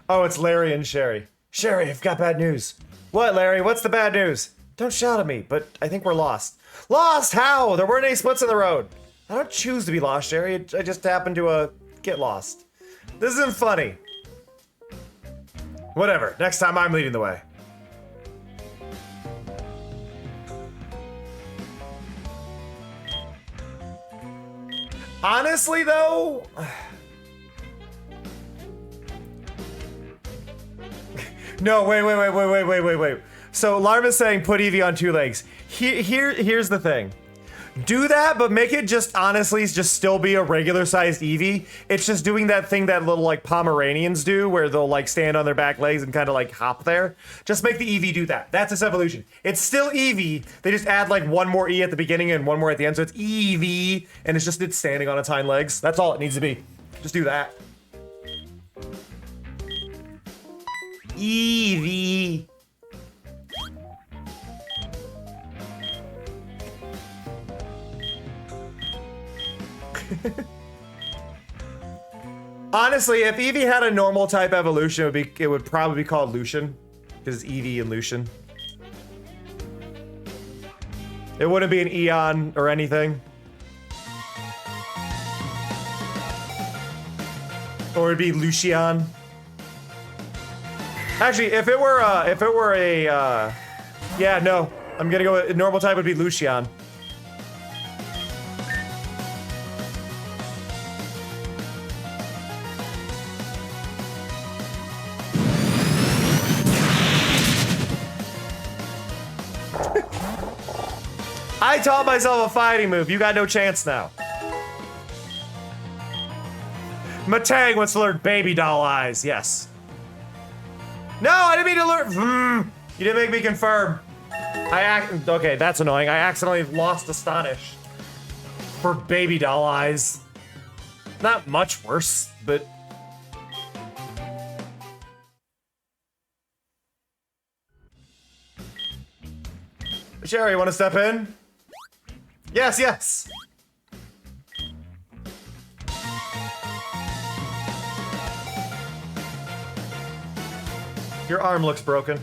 Oh, it's Larry and Sherry. Sherry, I've got bad news. What, Larry? What's the bad news? Don't shout at me, but I think we're lost. Lost? How? There weren't any splits in the road. I don't choose to be lost, Sherry. I just happened to, get lost. This isn't funny. Whatever. Next time I'm leading the way. Honestly, though... No, wait. So Larva's saying put Eevee on 2 legs. Here's the thing. Do that, but make it just honestly just still be a regular sized Eevee. It's just doing that thing that little like Pomeranians do where they'll like stand on their back legs and kind of like hop there. Just make the Eevee do that. That's its evolution. It's still Eevee. They just add like one more E at the beginning and one more at the end. So it's Eevee and it's standing on its hind legs. That's all it needs to be. Just do that. Eevee. Honestly, if Eevee had a normal type evolution, it would probably be called Lucian. Because it's Eevee and Lucian. It wouldn't be an Eon or anything. Or it'd be Lucian. Actually, if it were a, yeah, no. I'm gonna go with, normal type would be Lucian. I taught myself a fighting move. You got no chance now. Matang wants to learn baby doll eyes. Yes. No, I didn't mean to learn. You didn't make me confirm. Okay, that's annoying. I accidentally lost Astonish for baby doll eyes. Not much worse, but. Sherry, you want to step in? Yes, yes. Your arm looks broken.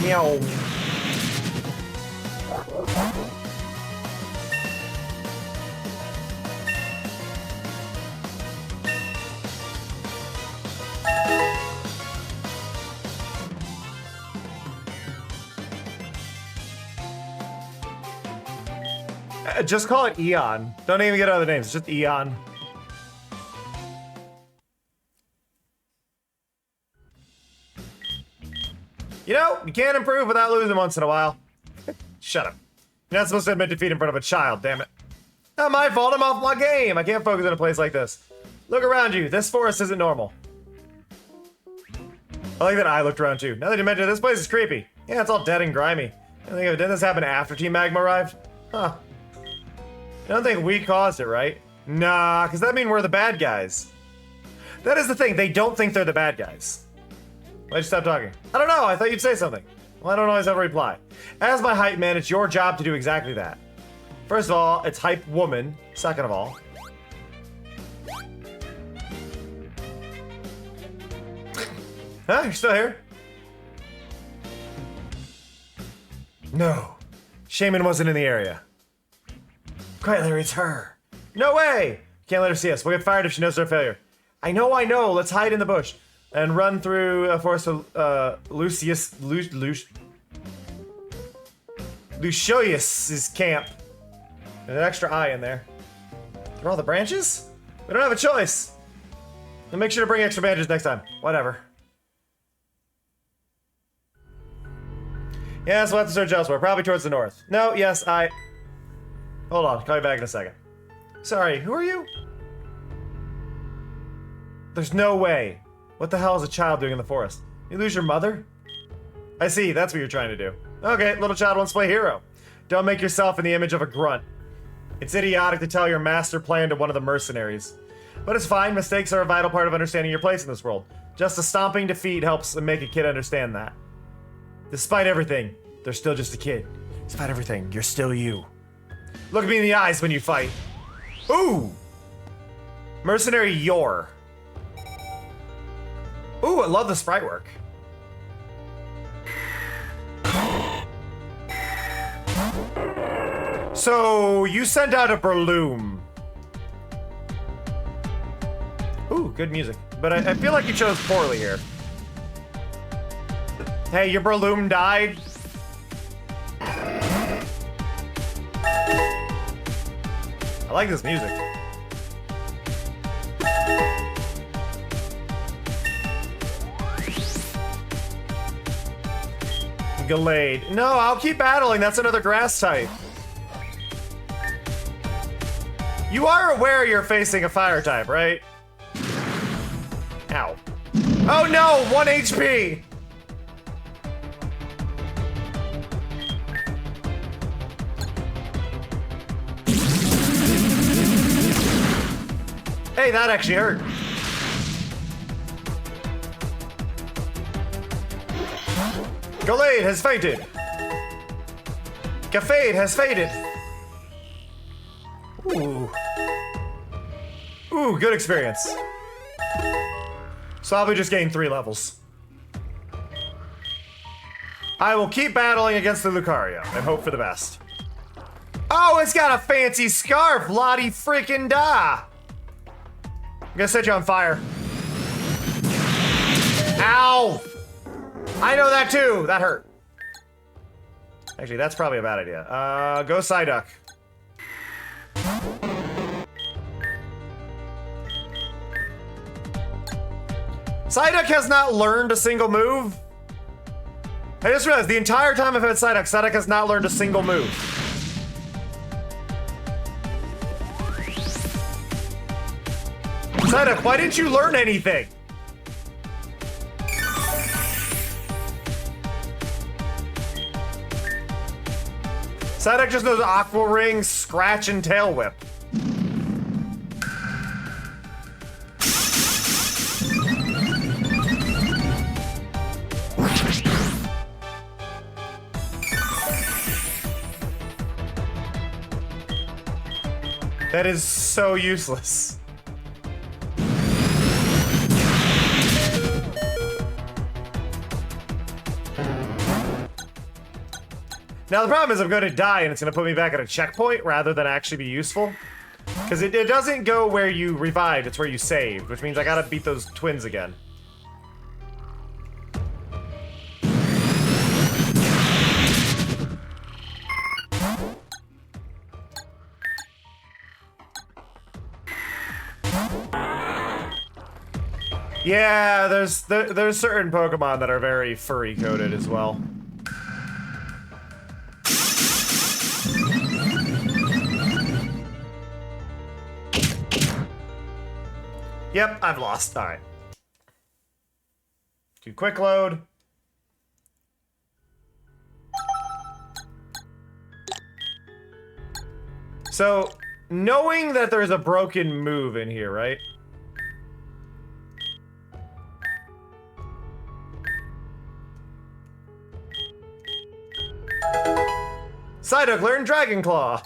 Meow. Just call it Eon. Don't even get other names. It's just Eon. You know, you can't improve without losing once in a while. Shut up. You're not supposed to admit defeat in front of a child, damn it. Not my fault, I'm off my game. I can't focus in a place like this. Look around you. This forest isn't normal. I like that I looked around too. Now that you mention it, this place is creepy. Yeah, it's all dead and grimy. I think didn't this happen after Team Magma arrived? Huh. I don't think we caused it, right? Nah, because that means we're the bad guys. That is the thing, they don't think they're the bad guys. Why'd you stop talking? I don't know, I thought you'd say something. Well, I don't always have a reply. As my hype man, it's your job to do exactly that. First of all, it's hype woman. Second of all. Huh, you're still here? No. Shaman wasn't in the area. Quiet, Larry, it's her. No way! Can't let her see us. We'll get fired if she knows our failure. I know. Let's hide in the bush. And run through a forest of Lucius's camp. There's an extra eye in there. Through all the branches? We don't have a choice. And make sure to bring extra branches next time. Whatever. Yes, we'll have to search elsewhere. Probably towards the north. No, yes, Hold on, call you back in a second. Sorry, who are you? There's no way. What the hell is a child doing in the forest? You lose your mother? I see, that's what you're trying to do. Okay, little child wants to play hero. Don't make yourself in the image of a grunt. It's idiotic to tell your master plan to one of the mercenaries. But it's fine, mistakes are a vital part of understanding your place in this world. Just a stomping defeat helps make a kid understand that. Despite everything, they're still just a kid. Despite everything, you're still you. Look me in the eyes when you fight. Ooh! Mercenary Yor. Ooh, I love the sprite work. So, you sent out a Breloom. Ooh, good music. But I feel like you chose poorly here. Hey, your Breloom died. I like this music. Gallade. No, I'll keep battling. That's another grass type. You are aware you're facing a fire type, right? Ow. Oh no! 1 HP! Hey, that actually hurt. Gallade has fainted. Cafade has faded. Ooh. Ooh, good experience. So I'll be just gained 3 levels. I will keep battling against the Lucario and hope for the best. Oh, it's got a fancy scarf, Lottie freaking da! I'm gonna set you on fire. Ow! I know that too! That hurt. Actually, that's probably a bad idea. Go Psyduck. Psyduck has not learned a single move. I just realized the entire time I've had Psyduck, Psyduck has not learned a single move. Psyduck, why didn't you learn anything? Psyduck just knows Aqua Ring, Scratch, and Tail Whip. That is so useless. Now the problem is I'm going to die and it's going to put me back at a checkpoint rather than actually be useful. Because it doesn't go where you revived, it's where you saved, which means I gotta beat those twins again. Yeah, there's certain Pokemon that are very furry coded as well. Yep, I've lost. Alright. Do quick load. So, knowing that there's a broken move in here, right? Psyduck, learn Dragon Claw.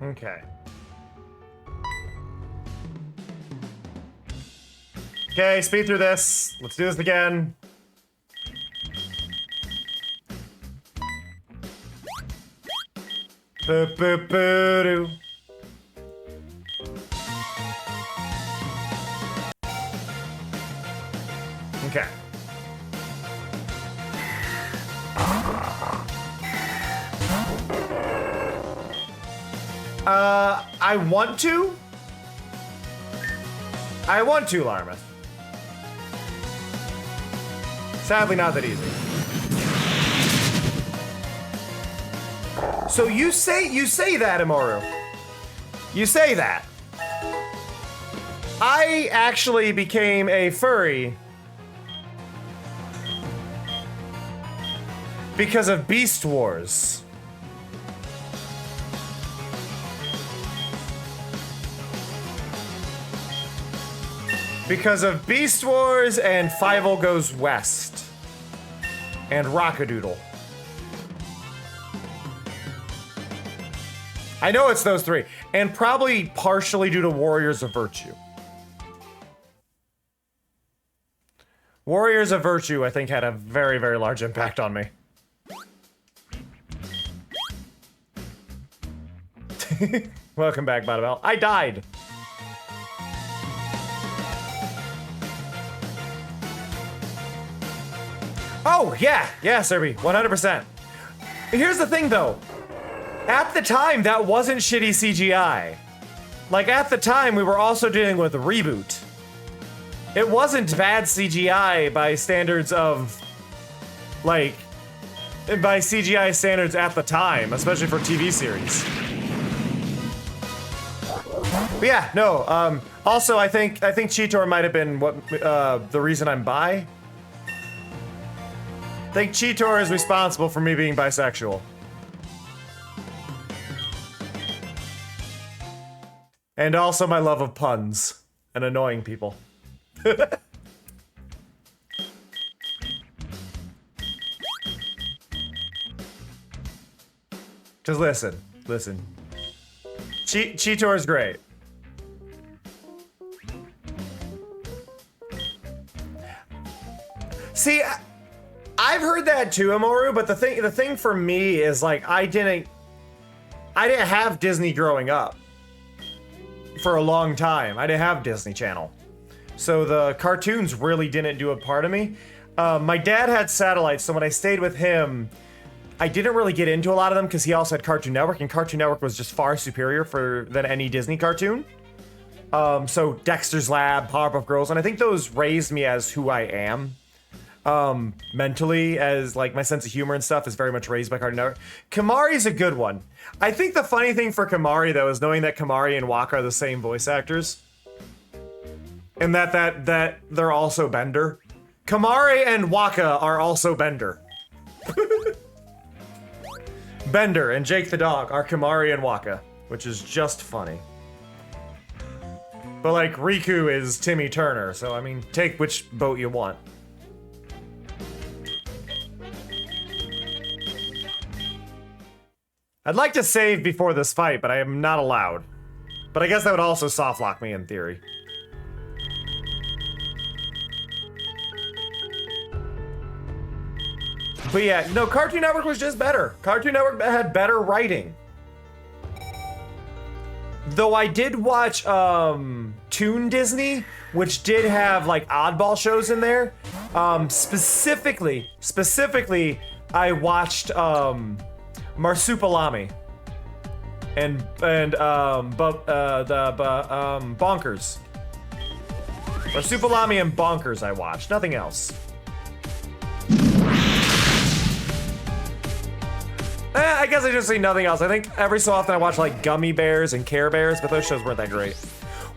Okay. Okay, speed through this. Let's do this again. Boop, boop, boo-doo. Okay. I want to. Larmouth. Sadly, not that easy. So you say that, Imoru. You say that. I actually became a furry because of Beast Wars. Because of Beast Wars and Fievel Goes West. And Rockadoodle. I know it's those three. And probably partially due to Warriors of Virtue. Warriors of Virtue, I think, had a very, very large impact on me. Welcome back, Badabel. I died. Oh, yeah, Serby, 100%. Here's the thing, though. At the time, that wasn't shitty CGI. Like, at the time, we were also dealing with a reboot. It wasn't bad CGI by standards of, like, by CGI standards at the time, especially for TV series. But yeah, no, also, I think Cheetor might have been what, the reason I'm bi. I think Cheetor is responsible for me being bisexual. And also my love of puns and annoying people. Just listen. Cheetor is great. See, I've heard that too, Amoru, but the thing for me is like I didn't have Disney growing up for a long time. I didn't have Disney Channel. So the cartoons really didn't do a part of me. My dad had satellite, so when I stayed with him, I didn't really get into a lot of them because he also had Cartoon Network, and Cartoon Network was just far superior than any Disney cartoon. So Dexter's Lab, Powerpuff Girls, and I think those raised me as who I am. Mentally, as like my sense of humor and stuff is very much raised by Cartoon Network. Kamari's a good one. I think the funny thing for Kamari though is knowing that Kamari and Waka are the same voice actors. And that they're also Bender. Kamari and Waka are also Bender. Bender and Jake the dog are Kamari and Waka, which is just funny. But like Riku is Timmy Turner, so I mean, take which boat you want. I'd like to save before this fight, but I am not allowed. But I guess that would also soft lock me in theory. But yeah, no, Cartoon Network was just better. Cartoon Network had better writing. Though I did watch Toon Disney, which did have like oddball shows in there. Specifically, I watched Marsupilami and Bonkers. Marsupilami and Bonkers I watched, nothing else. I guess I just see nothing else. I think every so often I watch like Gummy Bears and Care Bears, but those shows weren't that great.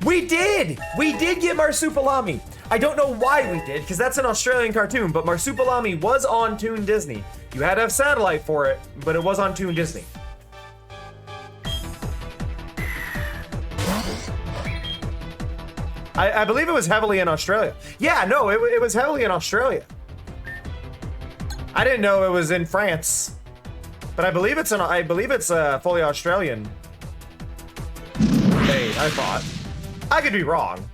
We did get Marsupilami. I don't know why we did, because that's an Australian cartoon, but Marsupilami was on Toon Disney. You had to have satellite for it, but it was on Toon Disney. I believe it was heavily in Australia. Yeah, no, it was heavily in Australia. I didn't know it was in France, but I believe it's fully Australian made, I thought. I could be wrong.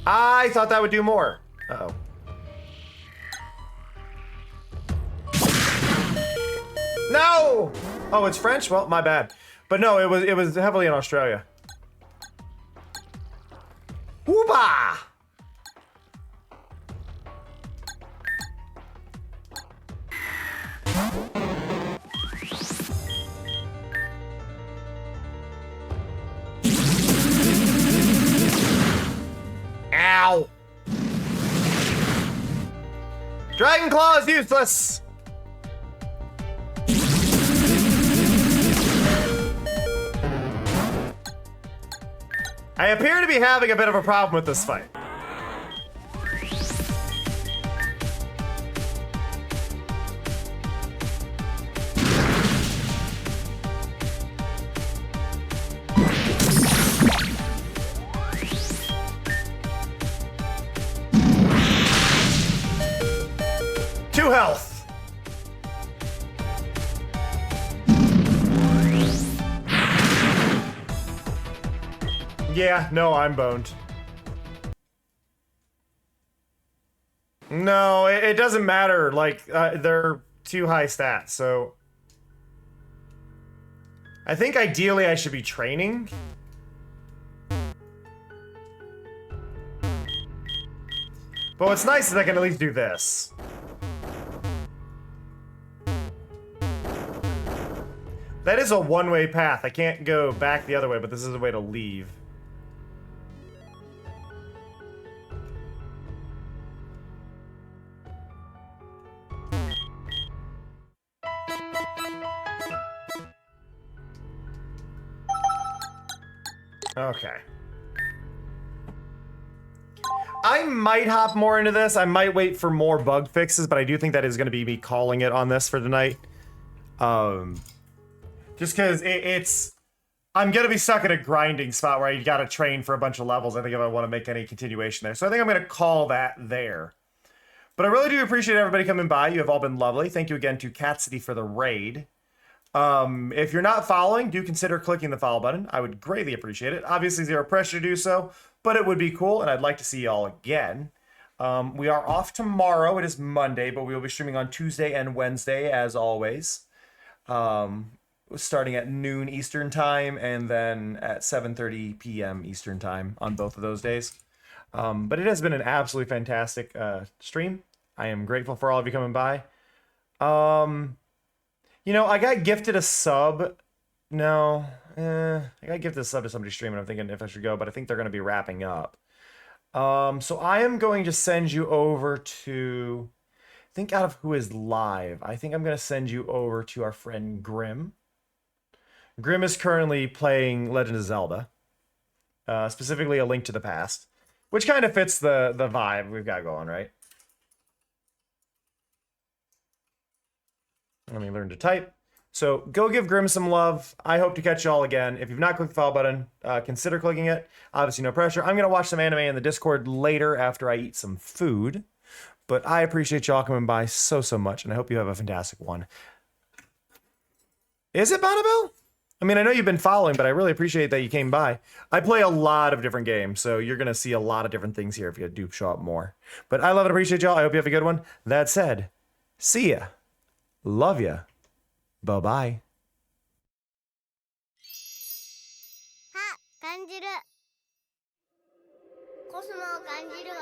I thought that would do more. Uh-oh. No! Oh, it's French? Well, my bad. But no, it was heavily in Australia. Whoopah! Ow! Dragon Claw is useless! I appear to be having a bit of a problem with this fight. Health. Yeah, no, I'm boned. No, it doesn't matter. Like, they're too high stats, so... I think ideally I should be training. But what's nice is I can at least do this. That is a one-way path. I can't go back the other way, but this is a way to leave. Okay. I might hop more into this. I might wait for more bug fixes, but I do think that is going to be me calling it on this for tonight. Just because it's... I'm going to be stuck in a grinding spot where you got to train for a bunch of levels, I think, if I want to make any continuation there. So I think I'm going to call that there. But I really do appreciate everybody coming by. You have all been lovely. Thank you again to Cat City for the raid. If you're not following, do consider clicking the follow button. I would greatly appreciate it. Obviously, zero pressure to do so, but it would be cool, and I'd like to see y'all again. We are off tomorrow. It is Monday, but we will be streaming on Tuesday and Wednesday, as always. Starting at noon Eastern time, and then at 7:30 p.m. Eastern time on both of those days. But it has been an absolutely fantastic stream. I am grateful for all of you coming by. You know, I got gifted a sub. No, I got gifted a sub to somebody streaming. I'm thinking if I should go, but I think they're going to be wrapping up. So I am going to send you over to, think out of who is live. I think I'm going to send you over to our friend Grim. Grim is currently playing Legend of Zelda, specifically A Link to the Past, which kind of fits the vibe we've got going, right? Let me learn to type. So go give Grim some love. I hope to catch y'all again. If you've not clicked the follow button, consider clicking it. Obviously, no pressure. I'm going to watch some anime in the Discord later after I eat some food. But I appreciate y'all coming by so much, and I hope you have a fantastic one. Is it Bonnabelle? I mean, I know you've been following, but I really appreciate that you came by. I play a lot of different games, so you're going to see a lot of different things here if you do show up more. But I love and appreciate y'all. I hope you have a good one. That said, see ya. Love ya. Bye-bye. あ、感じる。コスモを感じるわ。